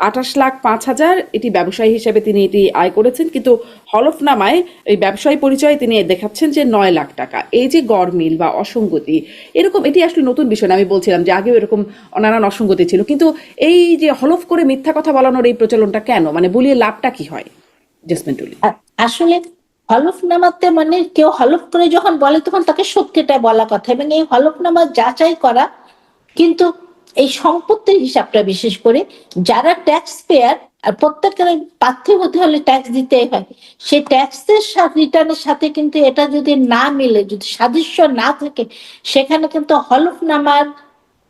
28,05,000, এটি ব্যবসায়ী হিসেবে তিনি এটি আয় করেছেন, কিন্তু হলফনামায় এই ব্যবসায়ী পরিচয়ে তিনি দেখাচ্ছেন যে 9 লাখ টাকা। এই যে গড়মিল বা অসঙ্গতি, এরকম এটি আসলে নতুন বিষয় না, আমি বলছিলাম যে আগেও এরকম নানান অসঙ্গতি ছিল, কিন্তু এই যে হলফ করে মিথ্যা কথা বলানোর এই প্রচলনটা কেন, মানে বলিয়ে লাভটা কি হয়? জেসমিন টুলি। আসলে হলফনামাতে মানে কেউ হলফ করে যখন বলে তখন তাকে সত্যিটা বলা কথা, এবং এই হলফনামা যাচাই করা, কিন্তু এই সম্পত্তির হিসাবটা বিশেষ করে যারা ট্যাক্স পেয়ার, আর প্রত্যেকের প্রার্থী হতে হলে ট্যাক্স দিতেই হয়, সেই ট্যাক্সের রিটার্নের সাথে কিন্তু এটা যদি না মিলে, যদি সাদৃশ্য না থাকে, সেখানে কিন্তু হলফনামার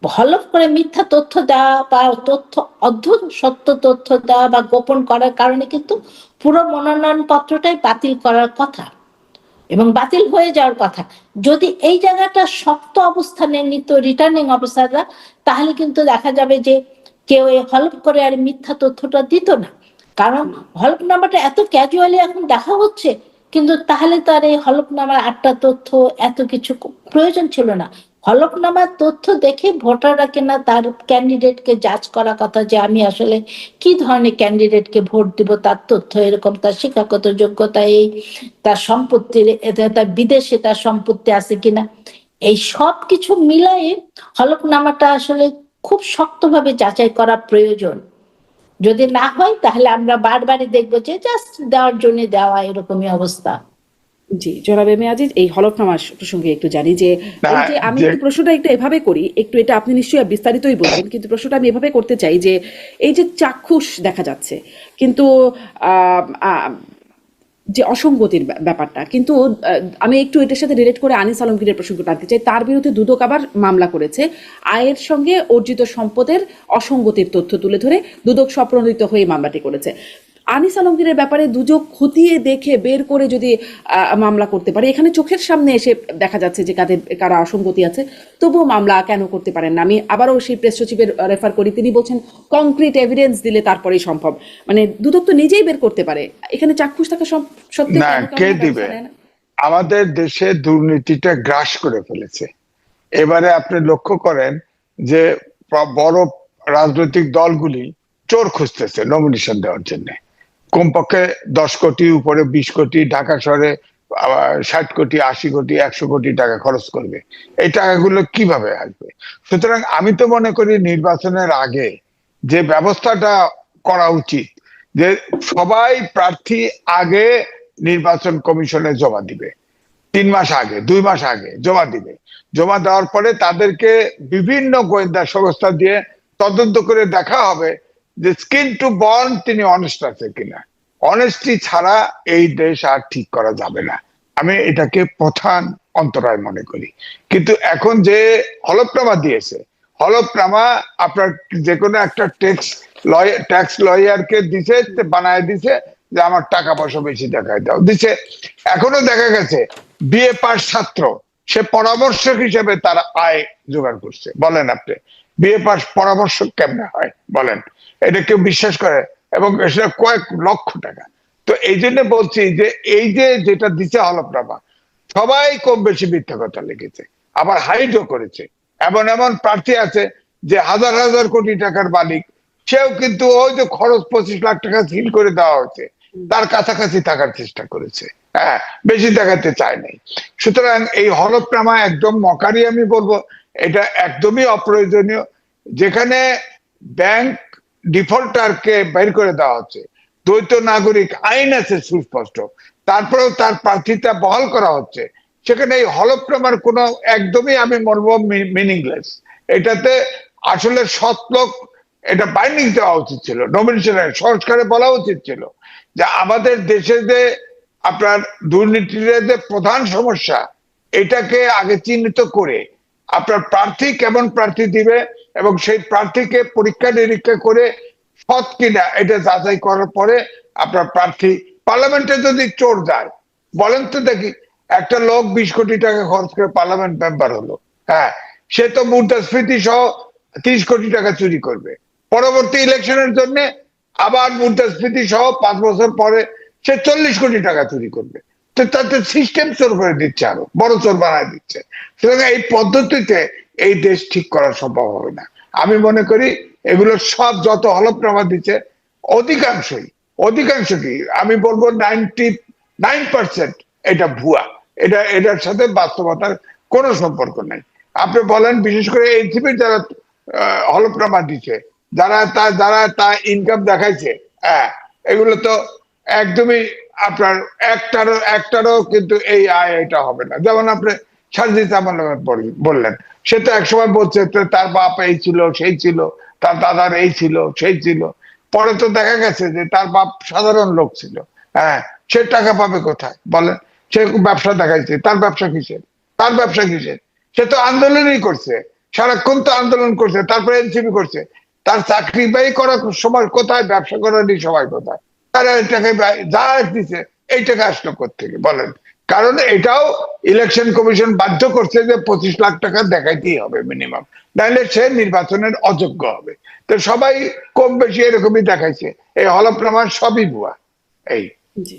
হলফ করে মিথ্যা তথ্য দেওয়া বা তথ্য সত্য তথ্য দেওয়া বা গোপন করার কারণে কিন্তু পুরো মনোনয়ন পত্রটাই বাতিল করার কথা এবং বাতিল হয়ে যাওয়ার কথা। যদি এই জায়গাটা শক্ত অবস্থানে নিত রিটার্নিং অফিসাররা, তাহলে কিন্তু দেখা যাবে যে কেউ এই হলফ করে আর মিথ্যা তথ্যটা দিত না, কারণ হলফনামাটা এত ক্যাজুয়ালি এখন দেখা হচ্ছে, কিন্তু তাহলে তার এই হলফনামার 8টা তথ্য এত কিছু প্রয়োজন ছিল না। হলফনামার তথ্য দেখে ভোটাররা কিনা তার ক্যান্ডিডেটকে জাজ করা কথা, যে আমি আসলে কি ধরনের ক্যান্ডিডেটকে ভোট দিব, তার তথ্য এরকম, তার শিক্ষাগত যোগ্যতা এই, তার সম্পত্তির, তার বিদেশে তার সম্পত্তি আছে কিনা, এই সব কিছু মিলাই হলফনামাটা আসলে খুব শক্তভাবে যাচাই করা প্রয়োজন। যদি না হয় তাহলে আমরা বারবারই দেখবো যে জাস্ট দেওয়ার জন্য দেওয়া, এরকমই অবস্থা। জি, জনাব এম এ আজিজ, এই হলফনামার প্রসঙ্গে একটু জানি যে এই যে আমি একটু প্রশ্নটা একটু এভাবে করি, একটু এটা আপনি নিশ্চয়ই বিস্তারিতই বলবেন, কিন্তু প্রশ্নটা আমি এভাবে করতে চাই যে এই যে চাক্ষুষ দেখা যাচ্ছে, কিন্তু যে অসঙ্গতির ব্যাপারটা, কিন্তু আমি একটু এটার সাথে রিলেট করে আনিস আলমগীরের প্রসঙ্গটা আনতে চাই। তার বিরুদ্ধে দুদক আবার মামলা করেছে আয়ের সঙ্গে অর্জিত সম্পদের অসঙ্গতির তথ্য তুলে ধরে, দুদক স্বপ্রণোদিত হয়ে মামলাটি করেছে। আনিস আলমগীরের ব্যাপারে দুদক খতিয়ে দেখে বের করে যদি মামলা করতে পারে, এখানে চোখের সামনে এসে দেখা যাচ্ছে যে কারা অসঙ্গতি আছে, তবুও মামলা কেন করতে পারেন না? আমি আবারও সেই প্রেস সচিবের রেফার করি, তিনি বলছেন কংক্রিট এভিডেন্স দিলে তারপরেই সম্ভব, মানে দুদক তো নিজেই বের করতে পারে, এখানে চাক্ষুষ থাকা সত্ত্বেও না, কে দিবে? আমাদের দেশে দুর্নীতিটা গ্রাস করে ফেলেছে। এবারে আপনি লক্ষ্য করেন যে বড় রাজনৈতিক দলগুলি চোর খুঁজতেছে নমিনেশন দেওয়ার জন্য। কমপক্ষে 10 কোটি, উপরে 20 কোটি, ঢাকা শহরে 60 কোটি, 80 কোটি, 100 কোটি টাকা খরচ করবে। এই টাকাগুলো কিভাবে আসবে? সুতরাং আমি তো মনে করি নির্বাচনের আগে যে ব্যবস্থাটা করা উচিত, যে সবাই প্রার্থী আগে নির্বাচন কমিশনে জমা দিবে, 3 মাস আগে, 2 মাস আগে জমা দিবে। জমা দেওয়ার পরে তাদেরকে বিভিন্ন গোয়েন্দা সংস্থা দিয়ে তদন্ত করে দেখা হবে যে স্কিন টু বর্ন তিনি অনেস্ট আছে কিনা। অনেস্টি ছাড়া এই দেশ আর ঠিক করা যাবে না, আমি এটাকে প্রধান অন্তরায় মনে করি। কিন্তু এখন যে হলফনামা দিয়েছে, হলফনামা আপনার যে কোনো একটা ট্যাক্স লয়ারকে দিছে, বানায় দিছে যে আমার টাকা পয়সা বেশি দেখায় দাও দিছে। এখনো দেখা গেছে বিএ পাস ছাত্র, সে পরামর্শক হিসেবে তার আয় জোগাড় করছে। বলেন আপনি বিএ পাস পরামর্শক কেমনে হয় বলেন? এটা কেউ বিশ্বাস করে? এবং সেটা কয়েক লক্ষ টাকা। তো এই জন্য বলছি যে এই যে যেটা দিচ্ছে হলফনামা, সবাই কম বেশি মিথ্যা কথা লিখেছে, আবার হাইডও করেছে। এমন এমন প্রার্থী আছে যে হাজার হাজার কোটি টাকার মালিক, সেও কিন্তু ওই যে খরচ 25 লাখ টাকা সিল করে দেওয়া হয়েছে, তার কাছাকাছি থাকার চেষ্টা করেছে, হ্যাঁ, বেশি দেখাতে চায় নাই। সুতরাং এই হলফনামা একদম মকারি, আমি বলবো এটা একদমই অপ্রয়োজনীয়। যেখানে ব্যাংক ডিফল্টারকে বের করে দেওয়া হচ্ছে, দ্বৈত নাগরিক আইন আছে সুস্পষ্ট, তারপরেও তার প্রার্থিতা বহাল করা হচ্ছে, সেখানে এই হলফনামার কোনো একদমই আমি বলবো মিনিংলেস। এটাতে আসলে সৎ লোক এটা বাইন্ডিং দেওয়া উচিত ছিল, নমিনেশনের সংস্কারে বলা উচিত ছিল যে আমাদের দেশে যে আপনার দুর্নীতির যে প্রধান সমস্যা, এটাকে আগে চিহ্নিত করে আপনার প্রার্থী কেমন প্রার্থী দিবে এবং সেই প্রার্থীকে পরীক্ষা নিরীক্ষা করে সৎ কিনা এটা যাচাই করার পরে আপনার প্রার্থী। পার্লামেন্টে যদি চোর যায়, বলেন তো দেখি, একটা লোক 20 কোটি টাকা খরচ করে পার্লামেন্ট মেম্বার হলো, হ্যাঁ, সে তো মুদ্রাস্ফীতি সহ 30 কোটি টাকা চুরি করবে। পরবর্তী ইলেকশনের জন্য আবার মুদ্রাস্ফীতি সহ 5 বছর পরে সে 40 কোটি টাকা চুরি করবে। তো তাতে সিস্টেম চোর করে দিচ্ছে, আরো বড় চোর বানায় দিচ্ছে। সুতরাং এই পদ্ধতিতে এই দেশ ঠিক করা সম্ভব হবে না। আমি মনে করি এগুলো সব যত হলফনামা দিচ্ছে অধিকাংশ কি আমি বলবো 99% এটা ভুয়া। এটার সাথে বাস্তবতার কোনো সম্পর্ক নেই। আপনি বলেন বিশেষ করে এনসিপির যারা হলফনামা দিচ্ছে, যারা তা ইনকাম দেখাইছে, হ্যাঁ, এগুলো তো একদমই আপনার একটারও কিন্তু এই আয় এটা হবে না। যেমন আপনি সারজিৎ আহমেদ বললেন, সে তো একসময় বলছে তার বাপ এই ছিল সেই ছিল, তার দাদার এই ছিল সেই ছিল, পরে তো দেখা গেছে যে তার বাপ সাধারণ লোক ছিল। হ্যাঁ, সে টাকা পাবে কোথায় বলেন? সে ব্যবসা দেখাইছে, তার ব্যবসা কিসের? সে তো আন্দোলনই করছে, সারাক্ষণ তো আন্দোলন করছে, তারপরে এনসিপি করছে। তার চাকরি ব্যয় করার সময় কোথায়, ব্যবসা করারই সময় কোথায়? তারা এটাকে যা দিচ্ছে এই টাকা আসলো কোত্থেকে বলেন? কারণ এটাও ইলেকশন কমিশন বাধ্য করছে যে 25 লাখ টাকা দেখাইতেই হবে মিনিমাম, নাহলে সে নির্বাচনের অযোগ্য হবে। তো সবাই কম বেশি এরকমই দেখাইছে। এই হলফনামার সবই ভুয়া। এই জি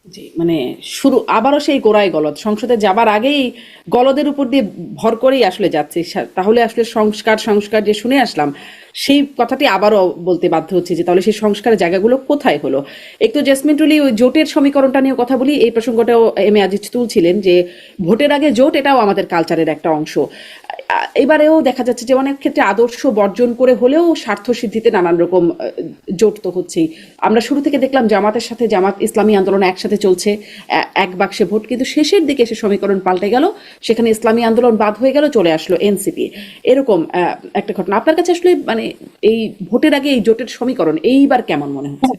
জি, মানে শুরু আবারও সেই গোড়ায় গলদ, সংসদে যাবার আগেই গলদের উপর দিয়ে ভর করেই আসলে যাচ্ছে। তাহলে আসলে সংস্কার যে শুনে আসলাম, সেই কথাটি আবারও বলতে বাধ্য হচ্ছে যে তাহলে সেই সংস্কারের জায়গাগুলো কোথায় হলো। একটু জেসমিন টুলি ওই জোটের সমীকরণটা নিয়ে কথা বলি। এই প্রসঙ্গটাও এম এ আজিজ তুলছিলেন যে ভোটের আগে জোট, এটাও আমাদের কালচারের একটা অংশ। এবারেও দেখা যাচ্ছে যে অনেক ক্ষেত্রে আদর্শ বর্জন করে হলেও স্বার্থ সিদ্ধিতে নানান রকম জোট তো হচ্ছেই। আমরা শুরু থেকে দেখলাম জামাতের সাথে জামাত ইসলামী আন্দোলন একসাথে চলছে, এক বাক্সে ভোট, কিন্তু শেষের দিকে সে সমীকরণ পাল্টে গেল, সেখানে ইসলামী আন্দোলন বাদ হয়ে গেল, চলে আসলো এনসিপি। এরকম একটা ঘটনা আপনার কাছে আসলে মানে এই ভোটের আগে এই জোটের সমীকরণ এইবার কেমন মনে হচ্ছে?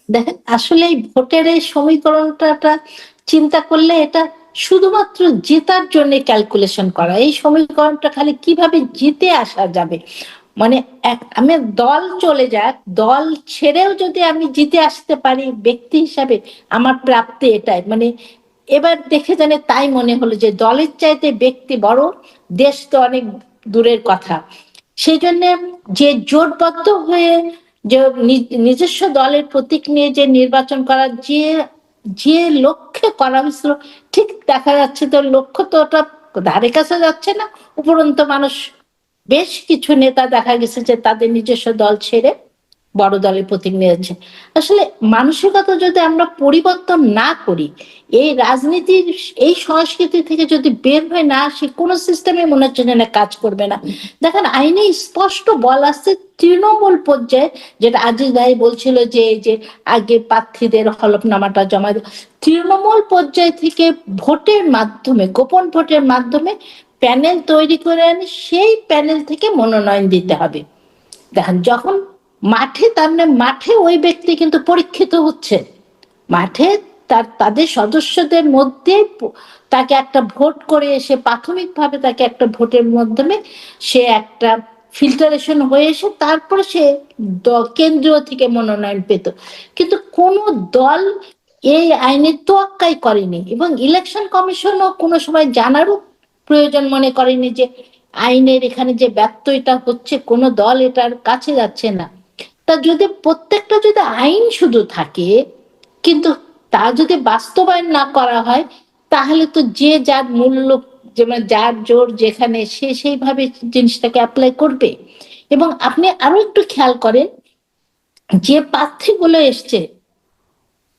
দেখেন, আসলে এই ভোটের এই সমীকরণটা চিন্তা করলে এটা শুধুমাত্র জেতার জন্য ক্যালকুলেশন করা। এই সমীকরণটা খালি কিভাবে জিতে আসা যাবে, মানে আমি দল চলে যাক, দল ছেড়েও যদি আমি জিতে আসতে পারি ব্যক্তি হিসাবে, আমার প্রাপ্তি এটাই। মানে এবার দেখে জানে তাই মনে হলো যে দলের চাইতে ব্যক্তি বড়, দেশ তো অনেক দূরের কথা। সেই জন্য যে জোটবদ্ধ হয়ে যে নিজস্ব দলের প্রতীক নিয়ে যে নির্বাচন করার যে লক্ষ্যে করা হয়েছিল, ঠিক দেখা যাচ্ছে তো লক্ষ্য তো ওটা ধারে কাছে যাচ্ছে না। উপরন্তু মানুষ, বেশ কিছু নেতা দেখা গেছে যে তাদের নিজস্ব দল ছেড়ে বড় দলের প্রতীক নিয়েছে। আসলে মানসিকতা যদি আমরা পরিবর্তন না করি, এই রাজনীতির এই সংস্কৃতি থেকে যদি বের হয়ে না আসি, কোনো সিস্টেমে মনে হচ্ছে যেন কাজ করবে না। দেখেন, আইনে স্পষ্ট বলা আছে তৃণমূল পর্যায়ে, যেটা আজিজ ভাই বলছিল যে এই যে আগে প্রার্থীদের হলফনামাটা জমা তৃণমূল পর্যায় থেকে ভোটের মাধ্যমে, গোপন ভোটের মাধ্যমে প্যানেল তৈরি করে আনি, সেই প্যানেল থেকে মনোনয়ন দিতে হবে। দেখেন, যখন মাঠে, তার মানে মাঠে ওই ব্যক্তি কিন্তু পরীক্ষিত হচ্ছে, মাঠে তাদের সদস্যদের মধ্যে তাকে একটা ভোট করে এসে প্রাথমিকভাবে তাকে একটা ভোটের মাধ্যমে সে একটা ফিল্টারেশন হয়ে এসে তারপরে সে কেন্দ্রীয় থেকে মনোনয়ন পেত। কিন্তু কোন দল এই আইনের তোয়াক্কাই করেনি, এবং ইলেকশন কমিশনও কোনো সময় জানারও প্রয়োজন মনে করেনি যে আইনের এখানে যে ব্যত্যয়টা হচ্ছে, কোনো দল এটার কাছে যাচ্ছে না। তা যদি প্রত্যেকটা যদি আইন শুধু থাকে কিন্তু তা যদি বাস্তবায়ন না করা হয়, তাহলে তো যে যার মূল্য, যেমন যার জোর যেখানে, সে সেইভাবে জিনিসটাকে অ্যাপ্লাই করবে। এবং আপনি আরো একটু খেয়াল করেন, যে প্রার্থীগুলো এসছে,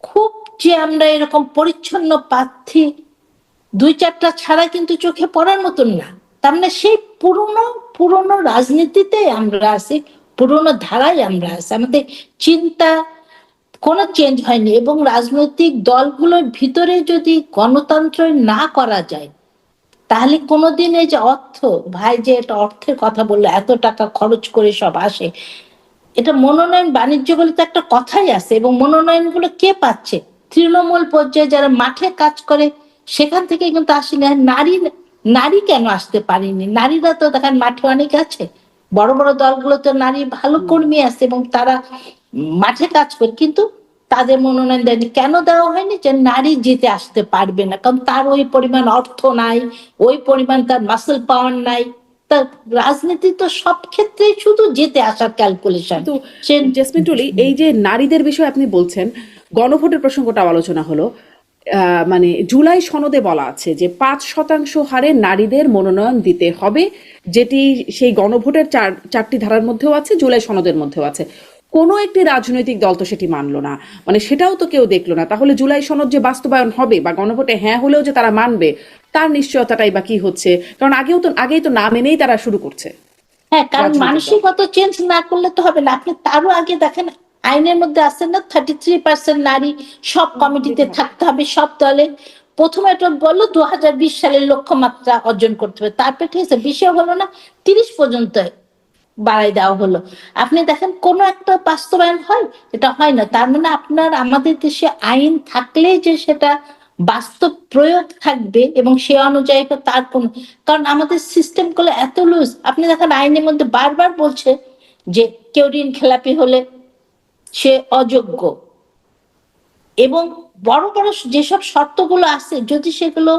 খুব যে আমরা এরকম পরিচ্ছন্ন প্রার্থী 2-4টা ছাড়া কিন্তু চোখে পড়ার মতন না। তার মানে সেই পুরনো রাজনীতিতে আমরা আছি, পুরনো ধারায় আমরা আছি, আমাদের চিন্তা কোনো চেঞ্জ হয়নি। এবং রাজনৈতিক দলগুলোর ভিতরে যদি গণতন্ত্র না করা যায়, তাহলে কোনোদিন এই যে অর্থ, ভাই যে এটা অর্থের কথা বললো, এত টাকা খরচ করে সব আসে, এটা মনোনয়ন বাণিজ্য বলে তো একটা কথাই আছে। এবং মনোনয়ন গুলো কে পাচ্ছে? তৃণমূল পর্যায়ে যারা মাঠে কাজ করে সেখান থেকে কিন্তু আসলে নারী, নারী কেন আসতে পারেনি? নারীরা তো দেখেন মাঠে অনেক আছে, বড় বড় দলগুলো তো নারী ভালো কর্মী আছে এবং তারা মাঠে কাজ করে, কিন্তু তাদের মনোনয়ন দেয়নি। কেন দেওয়া হয়নি? যে নারী জিতে আসতে পারবে না, কারণ তার ওই পরিমাণ অর্থ নাই, ওই পরিমাণ তার মাসেল পাওয়ার নাই। তা রাজনীতি তো সব ক্ষেত্রেই শুধু জিতে আসার ক্যালকুলেশন। কিন্তু জেসমিন টুলি, এই যে নারীদের বিষয়ে আপনি বলছেন, গণভোটের প্রসঙ্গটা আলোচনা হলো, মানে জুলাই সনদে বলা আছে যে 5% হারে নারীদের মনোনয়ন দিতে হবে, যেটি সেই গণভোটের চারটি ধারার মধ্যেও আছে, জুলাই সনদের মধ্যেও আছে। কোনো একটি রাজনৈতিক দল তো সেটি মানলো না, মানে সেটাও তো কেউ দেখলো না। তাহলে জুলাই সনদ যে বাস্তবায়ন হবে বা গণভোটে হ্যাঁ হলেও যে তারা মানবে, তার নিশ্চয়তাটাই বা কি হচ্ছে? কারণ আগেই তো না মেনেই তারা শুরু করছে হ্যাঁ, কারণ রাজনৈতিক দল। মানসিকতা চেঞ্জ না করলে তো হবে না। আপনি তারও আগে দেখেন, আইনের মধ্যে আছেন না 33% নারী সব কমিটিতে থাকতে হবে, সব দলে। প্রথমে এটা বললো 2020 সালের লক্ষ্যমাত্রা অর্জন করতে হবে, তারপরে ঠিক আছে 20 হলো না, 30 পর্যন্ত বাড়াই দেওয়া হলো। আপনি দেখেন কোন একটা বাস্তবায়ন হয়? এটা হয় না। তার মানে আপনার আমাদের দেশে আইন থাকলেই যে সেটা বাস্তব প্রয়োগ থাকবে এবং সে অনুযায়ী তার কোন, কারণ আমাদের সিস্টেম গুলো এত লুজ। আপনি দেখেন আইনের মধ্যে বারবার বলছে যে কেউ ঋণ খেলাপি হলে সে অযোগ্য, এবং বড় বড় যেসব শর্তগুলো আছে যদি সেগুলো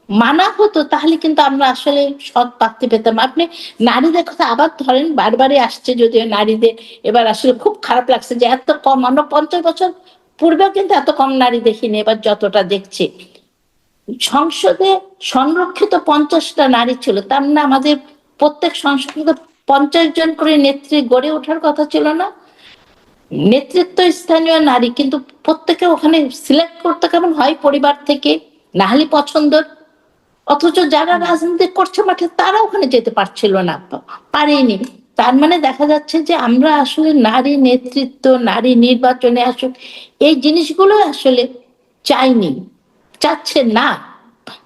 মানা হতো তাহলে কিন্তু আমরা আসলে সৎ প্রার্থী পেতাম। আপনি নারীদের কথা আবার ধরেন, বারবারই আসছে যদিও নারীদের, এবার আসলে খুব খারাপ লাগছে যে এত কম। আমরা 50 বছর পূর্বেও কিন্তু এত কম নারী দেখিনি, এবার যতটা দেখছি। সংসদে সংরক্ষিত 50টা নারী ছিল, তার মানে আমাদের প্রত্যেক সংসদে 50 জন করে নেত্রী গড়ে ওঠার কথা ছিল না? নেতৃত্ব স্থানীয় নারী, কিন্তু প্রত্যেকে ওখানে সিলেক্ট করতে কেমন হয় পরিবার থেকে, না হলে পছন্দের। অথচ যারা রাজনীতি করছে মাঠে তারা ওখানে যেতে পারছিল না, পারেনি। তার মানে দেখা যাচ্ছে যে আমরা আসলে নারী নেতৃত্ব, নারী নির্বাচনে আসুক, এই জিনিসগুলো আসলে চাইনি, চাচ্ছে না।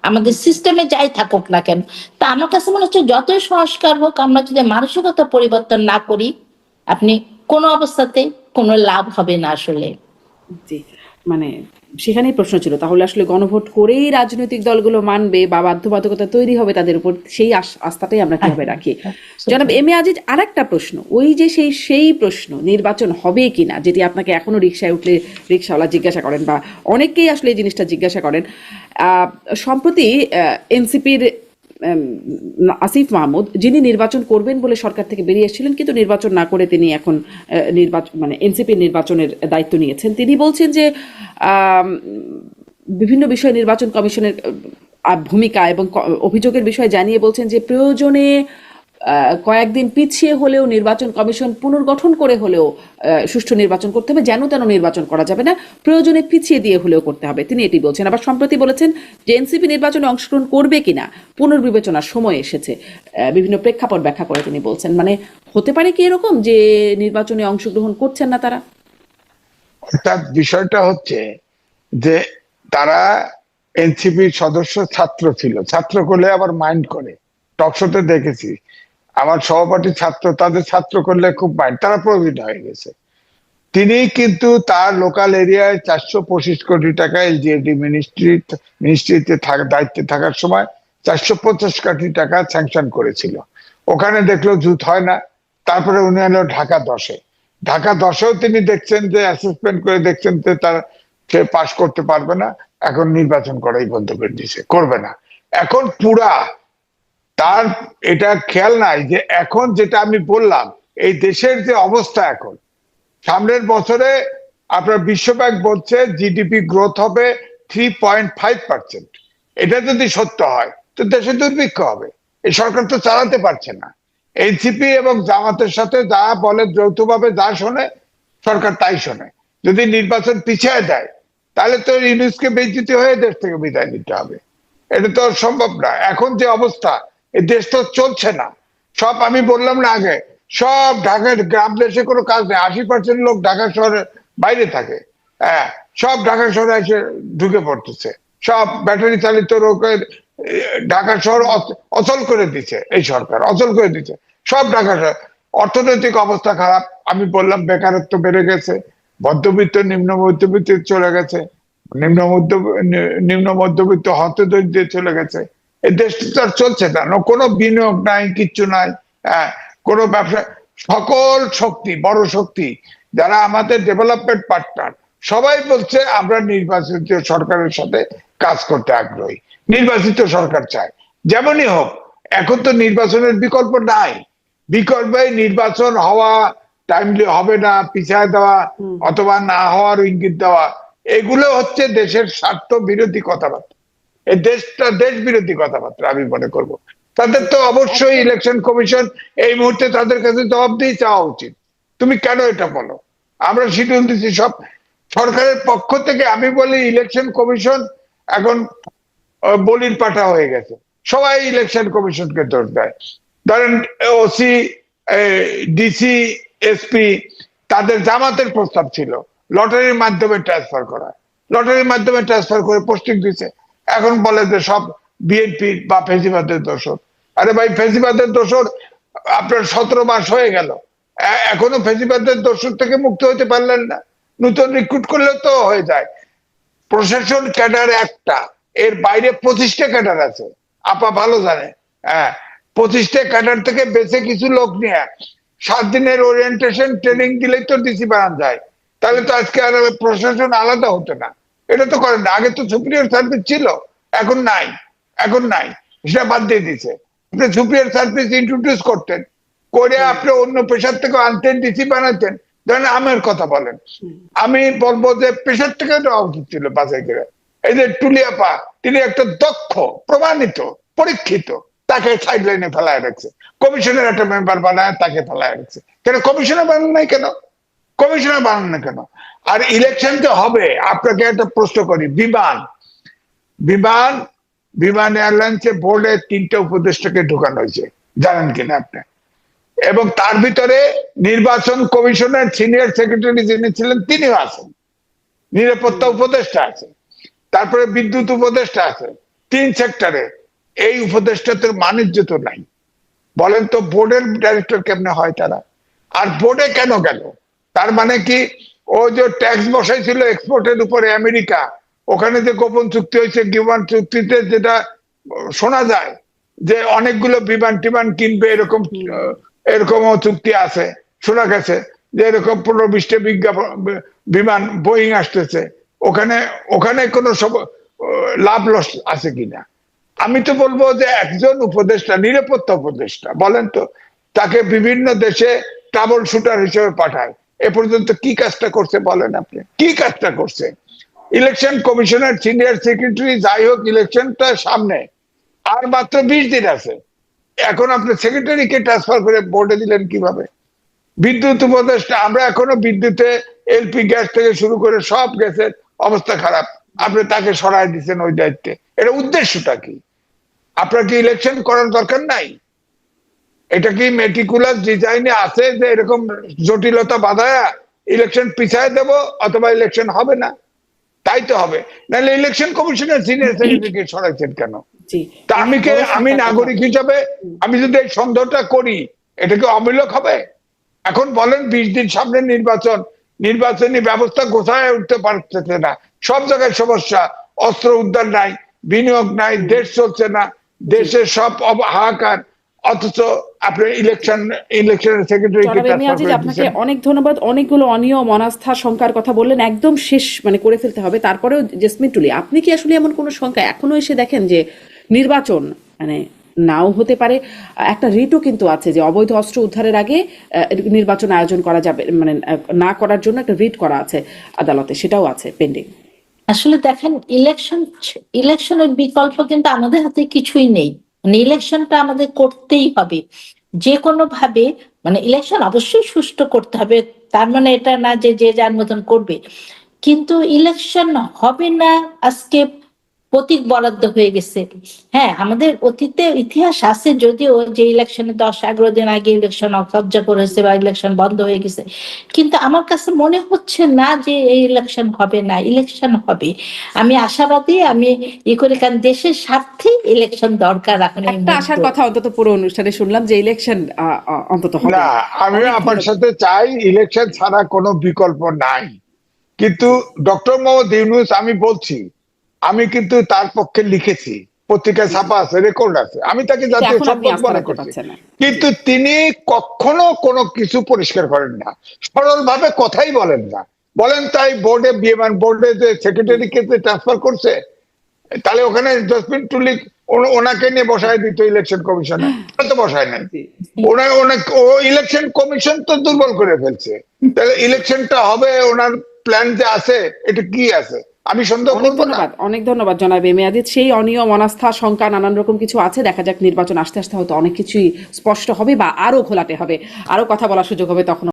আমাদের সিস্টেমে যাই থাকুক না কেন, তা আমার কাছে মনে হচ্ছে যতই সংস্কার হোক, আমরা যদি মানসিকতা পরিবর্তন না করি, আপনি কোনো অবস্থাতে কোনো লাভ হবে না আসলে। জি, মানে সেখানেই প্রশ্ন ছিল, তাহলে আসলে গণভোট করেই রাজনৈতিক দলগুলো মানবে বা বাধ্যবাধকতা তৈরি হবে তাদের উপর, সেই আস্থাটাই আমরা কিভাবে রাখি? জনাব এম এ আজিজ, আরেকটা প্রশ্ন, ওই যে সেই প্রশ্ন, নির্বাচন হবে কিনা, যেটি আপনাকে এখনো রিক্সায় উঠলে রিক্সাওয়ালা জিজ্ঞাসা করেন বা অনেকেই আসলে এই জিনিসটা জিজ্ঞাসা করেন। সম্প্রতি এনসিপির আসিফ মাহমুদ, যিনি নির্বাচন করবেন বলে সরকার থেকে বেরিয়ে এসেছিলেন কিন্তু নির্বাচন না করে তিনি এখন নির্বাচন মানে এনসিপির নির্বাচনের দায়িত্ব নিয়েছেন, তিনি বলছেন যে বিভিন্ন বিষয়ে নির্বাচন কমিশনের ভূমিকা এবং অভিযোগের বিষয়ে জানিয়ে বলছেন যে প্রয়োজনে কয়েকদিন পিছিয়ে হলেও নির্বাচন কমিশন পুনর্গঠন করে হলেও সুষ্ঠু নির্বাচন করতে হবে, যেন তেন নির্বাচন করা যাবে না, প্রয়োজনে পিছিয়ে দিয়ে হলেও করতে হবে, তিনি এটি বলছেন। আবার সম্প্রতি বলেছেন যে এনসিপি নির্বাচনে অংশগ্রহণ করবে কিনা পুনর্বিবেচনার সময় এসেছে, বিভিন্ন প্রেক্ষাপট ব্যাখ্যা করে তিনি বলছেন। মানে হতে পারে কি এরকম যে নির্বাচনে অংশগ্রহণ করছেন না তারা? অর্থাৎ বিষয়টা হচ্ছে যে তারা এনসিপির সদস্য, ছাত্র ছিল, ছাত্র করলে আবার মাইন্ড করে। টকশোতে দেখেছি আমার সহপাঠী ছাত্র, তাদের ছাত্র করলে খুব মাইন্ড, তারা প্রবীণ হয়ে গেছে। তিনি কিন্তু তার লোকাল এরিয়ায় 425 কোটি টাকা এলজিইডি মিনিস্ট্রিতে দায়িত্বে থাকার সময় 450 কোটি টাকা স্যাংশন করেছিল। ওখানে দেখলো জুত হয় না, তারপরে উনি এলো ঢাকা 10-এও তিনি দেখছেন যে অ্যাসেসমেন্ট করে দেখছেন যে সে পাশ করতে পারবে না, এখন নির্বাচন করাই বন্ধ করে দিয়েছে, করবে না। এখন পুরা তার এটা খেয়াল নাই যে এখন যেটা আমি বললাম, এই দেশের যে অবস্থা এখন, সামনের বছরে আপনার বিশ্বব্যাংক বলছে জিডিপি গ্রোথ হবে 3.5%। এটা যদি সত্য হয় তো দেশে দুর্ভিক্ষ হবে। এই সরকার তো চালাতে পারছে না। এনসিপি এবং জামাতের সাথে যা বলে, যৌথভাবে যা শোনে সরকার তাই শোনে। যদি নির্বাচন পিছিয়ে দেয় তাহলে তো ইউনুসকে বেইজ্জতি হয়ে দেশ থেকে বিদায় নিতে হবে। এটা তো সম্ভব না। এখন যে অবস্থা, এই দেশ তো চলছে না। সব আমি বললাম না আগে, সব ঢাকার গ্রাম দেশে কোনো কাজ নেই, 80% লোক ঢাকা শহরের বাইরে থাকে। হ্যাঁ, সব ঢাকা শহরে এসে ঢুকে পড়তেছে, সব ব্যাটারি চালিত ঢাকা শহর অচল করে দিচ্ছে, এই সরকার অচল করে দিচ্ছে সব ঢাকা শহর। অর্থনৈতিক অবস্থা খারাপ, আমি বললাম বেকারত্ব বেড়ে গেছে, মধ্যবিত্ত নিম্ন মধ্যবিত্ত চলে গেছে, নিম্ন মধ্য নিম্ন মধ্যবিত্ত হতদরিদ্রে চলে গেছে। এই দেশটা তো আর চলছে না, কোনো বিনিয়োগ নাই, কিচ্ছু নাই। হ্যাঁ, কোনো ব্যবসা, সকল শক্তি, বড় শক্তি যারা আমাদের ডেভেলপমেন্ট পার্টনার, সবাই বলছে আমরা নির্বাচিত সরকারের সাথে কাজ করতে আগ্রহী, নির্বাচিত সরকার চায়। যেমনই হোক, এখন তো নির্বাচনের বিকল্প নাই। বিকল্পে নির্বাচন হওয়া, টাইমলি হবে না, পিছায় দেওয়া অথবা না হওয়ার ইঙ্গিত দেওয়া, এগুলো হচ্ছে দেশের স্বার্থ বিরোধী কথাবার্তা। এই দেশটা দেশ বিরোধী কথাবার্তা আমি মনে করব। তাদের তো অবশ্যই ইলেকশন কমিশন এই মুহূর্তে তাদের কাছে জবাবদিহি চাওয়া উচিত। তুমি কেন এটা বলো? আমরা শিডিউল দিচ্ছি সব সরকারের পক্ষ থেকে। আমি বলি ইলেকশন কমিশন এখন বলির পাঠা হয়ে গেছে, সবাই ইলেকশন কমিশনকে দোষ দেয়। ধরেন ওসি, ডিসি, এসপি, তাদের জামাতের প্রস্তাব ছিল লটারির মাধ্যমে ট্রান্সফার করা, লটারির মাধ্যমে ট্রান্সফার করে পোস্টিং দিচ্ছে। এখন বলে যে সব বিএনপি বা ফেসিবাদের দোষর। আরে ভাই, ফেসিবাদের দোষর আপনার 17 মাস হয়ে গেল, এখনো ফেসিবাদের দোষর থেকে মুক্ত হতে পারলেন না। নতুন রিক্রুট করলে তো হয়ে যায়। প্রশাসন ক্যাডার একটা, এর বাইরে 25টা ক্যাডার আছে, আপা ভালো জানে। হ্যাঁ, 25টা ক্যাডার থেকে বেঁচে কিছু লোক নিয়ে 7 দিনের ওরিয়েন্টেশন ট্রেনিং দিলেই তো ডিসি বানানো যায়। তাহলে তো আজকে আর প্রশাসন আলাদা হতো না। এটা তো করেন না। আগে তো সুপ্রিয়র সার্ভিস ছিল, এখন নাই, এখন নাই, সেটা বাদ দিয়ে দিচ্ছে। আপনি সুপ্রিয়র সার্ভিস ইন্ট্রোডিউস করতেন, করে আপনি অন্য পেশার থেকে আনতেন, ডিসি বানাতেন। ধরেন আমের কথা বলেন, আমি বলবো যে পেশার থেকে দেওয়া উচিত ছিল বাছাই করে। এই যে টুলিয়াপা, তিনি একটা দক্ষ, প্রমাণিত, পরীক্ষিত, তাকে সাইড লাইনে ফেলায় রাখছে। কমিশনের একটা মেম্বার বানায় তাকে ফেলায় রাখছে। কেন কমিশনার বানান নাই কেন? কমিশনার বানান না কেন? আর ইলেকশন তো হবে। আপনাকে একটা প্রশ্ন করি, বিমান বিমান বিমান এয়ারলাইন্সে বোর্ডে 3টে উপদেষ্টাকে ঢোকানো হয়েছে, জানেন কিনা আপনি? এবং তার ভিতরে নির্বাচন কমিশনের সিনিয়র সেক্রেটারি যিনি ছিলেন তিনিও আছেন, নিরাপত্তা উপদেষ্টা আছে, তারপরে বিদ্যুৎ উপদেষ্টা আছে, 3 সেক্টরে। এই উপদেষ্টাদের বাণিজ্য তো নাই। বলেন তো বোর্ডের ডাইরেক্টর কেমনে হয় তারা? আর বোর্ডে কেন গেল? তার মানে কি, ও যে ট্যাক্স বসাইছিল এক্সপোর্টের উপরে আমেরিকা, ওখানে যে গোপন চুক্তি হয়েছে, বিমান চুক্তিতে যেটা শোনা যায় যে অনেকগুলো বিমান টিমান কিনবে, এরকম এরকমও চুক্তি আছে, শোনা গেছে যে এরকম 15-20টা বিমান বোয়িং আসতেছে। ওখানে ওখানে কোনো সব লাভ লস আছে কিনা? আমি তো বলবো যে একজন উপদেষ্টা, নিরাপত্তা উপদেষ্টা, বলেন তো, তাকে বিভিন্ন দেশে ট্রাবল শুটার হিসেবে পাঠায়, এ পর্যন্ত কি কাজটা করছে বলেন আপনি? কি কাজটা করছে? ইলেকশন কমিশনের সিনিয়র সেক্রেটারি, যাই হোক, ইলেকশনটা সামনে আর মাত্র 20 দিন আছে, এখন আপনি সেক্রেটারিকে ট্রান্সফার করে বোর্ডে দিলেন কিভাবে? বিদ্যুৎ উপদেষ্টা, আমরা এখনো বিদ্যুতে এলপি গ্যাস থেকে শুরু করে সব গ্যাসের অবস্থা খারাপ, আপনি তাকে সরায় দিচ্ছেন ওই দায়িত্বে। এটা উদ্দেশ্যটা কি? আপনার কি ইলেকশন করার দরকার নাই? এটা কি মেটিকুলাস ডিজাইনে আছে যে এরকম জটিলতা বাধায়া ইলেকশন পিছায় দেব অথবা ইলেকশন হবে না? তাই তো হবে, নাহলে ইলেকশন কমিশনের সিনিয়র সেক্রেটারিকে সরাইছেন কেন? তা আমি নাগরিক হিসাবে আমি যদি এই সন্দেহটা করি, এটা কি অমূলক হবে? এখন বলেন 20 দিন সামনে নির্বাচন, নির্বাচনী ব্যবস্থা গোছায় উঠতে পারতেছে না, সব জায়গায় সমস্যা, অস্ত্র উদ্ধার নাই, বিনিয়োগ নাই, দেশ চলছে না, দেশের সব হাহাকার, অথচ আপনি ইলেকশনের সেক্রেটারি। আপনাকে অনেক ধন্যবাদ। অনেকগুলো অনিয়ম, অনাস্থা, শঙ্কার কথা বললেন, একদম শেষ মানে করে ফেলতে হবে। তারপরেও জেসমিন টুলি, আপনি কি আসলে এমন কোনো শঙ্কা এখনো এসে দেখেন যে নির্বাচন মানে নাও হতে পারে? একটা রিটও কিন্তু আছে যে অবৈধ অস্ত্র উদ্ধারের আগে নির্বাচন আয়োজন করা যাবে, মানে না করার জন্য একটা রিট করা আছে আদালতে, সেটাও আছে পেন্ডিং। আসলে দেখেন, ইলেকশনের বিকল্প কিন্তু আমাদের হাতে কিছুই নেই। মানে ইলেকশনটা আমাদের করতেই হবে যে কোনো ভাবে। মানে ইলেকশন অবশ্যই সুষ্ঠু করতে হবে, তার মানে এটা না যে যে যার মতন করবে, কিন্তু ইলেকশন হবে না আজকে প্রতীক বরাদ্দ হয়ে গেছে। হ্যাঁ, আমাদের অতীতে ইতিহাস আছে, যদিও যে ইলেকশনে 10-11 দিন আগে ইলেকশন কবজা করেছে বা ইলেকশন বন্ধ হয়ে গেছে, কিন্তু আমার কাছে মনে হচ্ছে না যে এই ইলেকশন হবে না, ইলেকশন হবে। আমি আশাবাদী, আমি করে, কারণ দেশের স্বার্থে ইলেকশন দরকার এখন এই একটা আশার মুহূর্তে। কথা অন্তত পুরো অনুষ্ঠানে শুনলাম যে ইলেকশন অন্তত হবে। না, আমিও অনেক আপনার ধন্যবাদ। সাথে চাই ইলেকশন ছাড়া কোনো বিকল্প নাই, কিন্তু ডক্টর মোহাম্মদ ইউনূস, আমি বলছি, আমি কিন্তু তার পক্ষে লিখেছি, পত্রিকায় ছাপা আছে, রেকর্ড আছে, আমি তাকে কিন্তু জাতীয় এখন আপনি সম্পদ আস্থা মনে রাখতে করছি, পারছেন না। কিন্তু তিনি কখনো কোনো কিছু পরিষ্কার করেন না, সরল ভাবে কথাই বলেন না। বলেন তাই বোর্ডে বিএমআর বোর্ডে যে সেক্রেটারিকে ট্রান্সফার করছে, তাহলে ওখানে জসমিন টুলিক ওনাকে নিয়ে বসায় দিত ইলেকশন কমিশনে, তো বসায় নাই। জি। ও ইলেকশন কমিশন তো দুর্বল করে ফেলছে, তাহলে ইলেকশনটা হবে, ওনার প্ল্যান যে আছে এটা কি আছে, আমি সন্দেহ অনেক করবো না। ধন্যবাদ, অনেক ধন্যবাদ জনাব এম এ আজিজ। সেই অনিয়ম, অনাস্থা, শঙ্কা, নানান রকম কিছু আছে, দেখা যাক নির্বাচন আসতে আসতে হয়তো অনেক কিছুই স্পষ্ট হবে বা আরো ঘোলাটে হবে, আরো কথা বলার সুযোগ হবে তখন।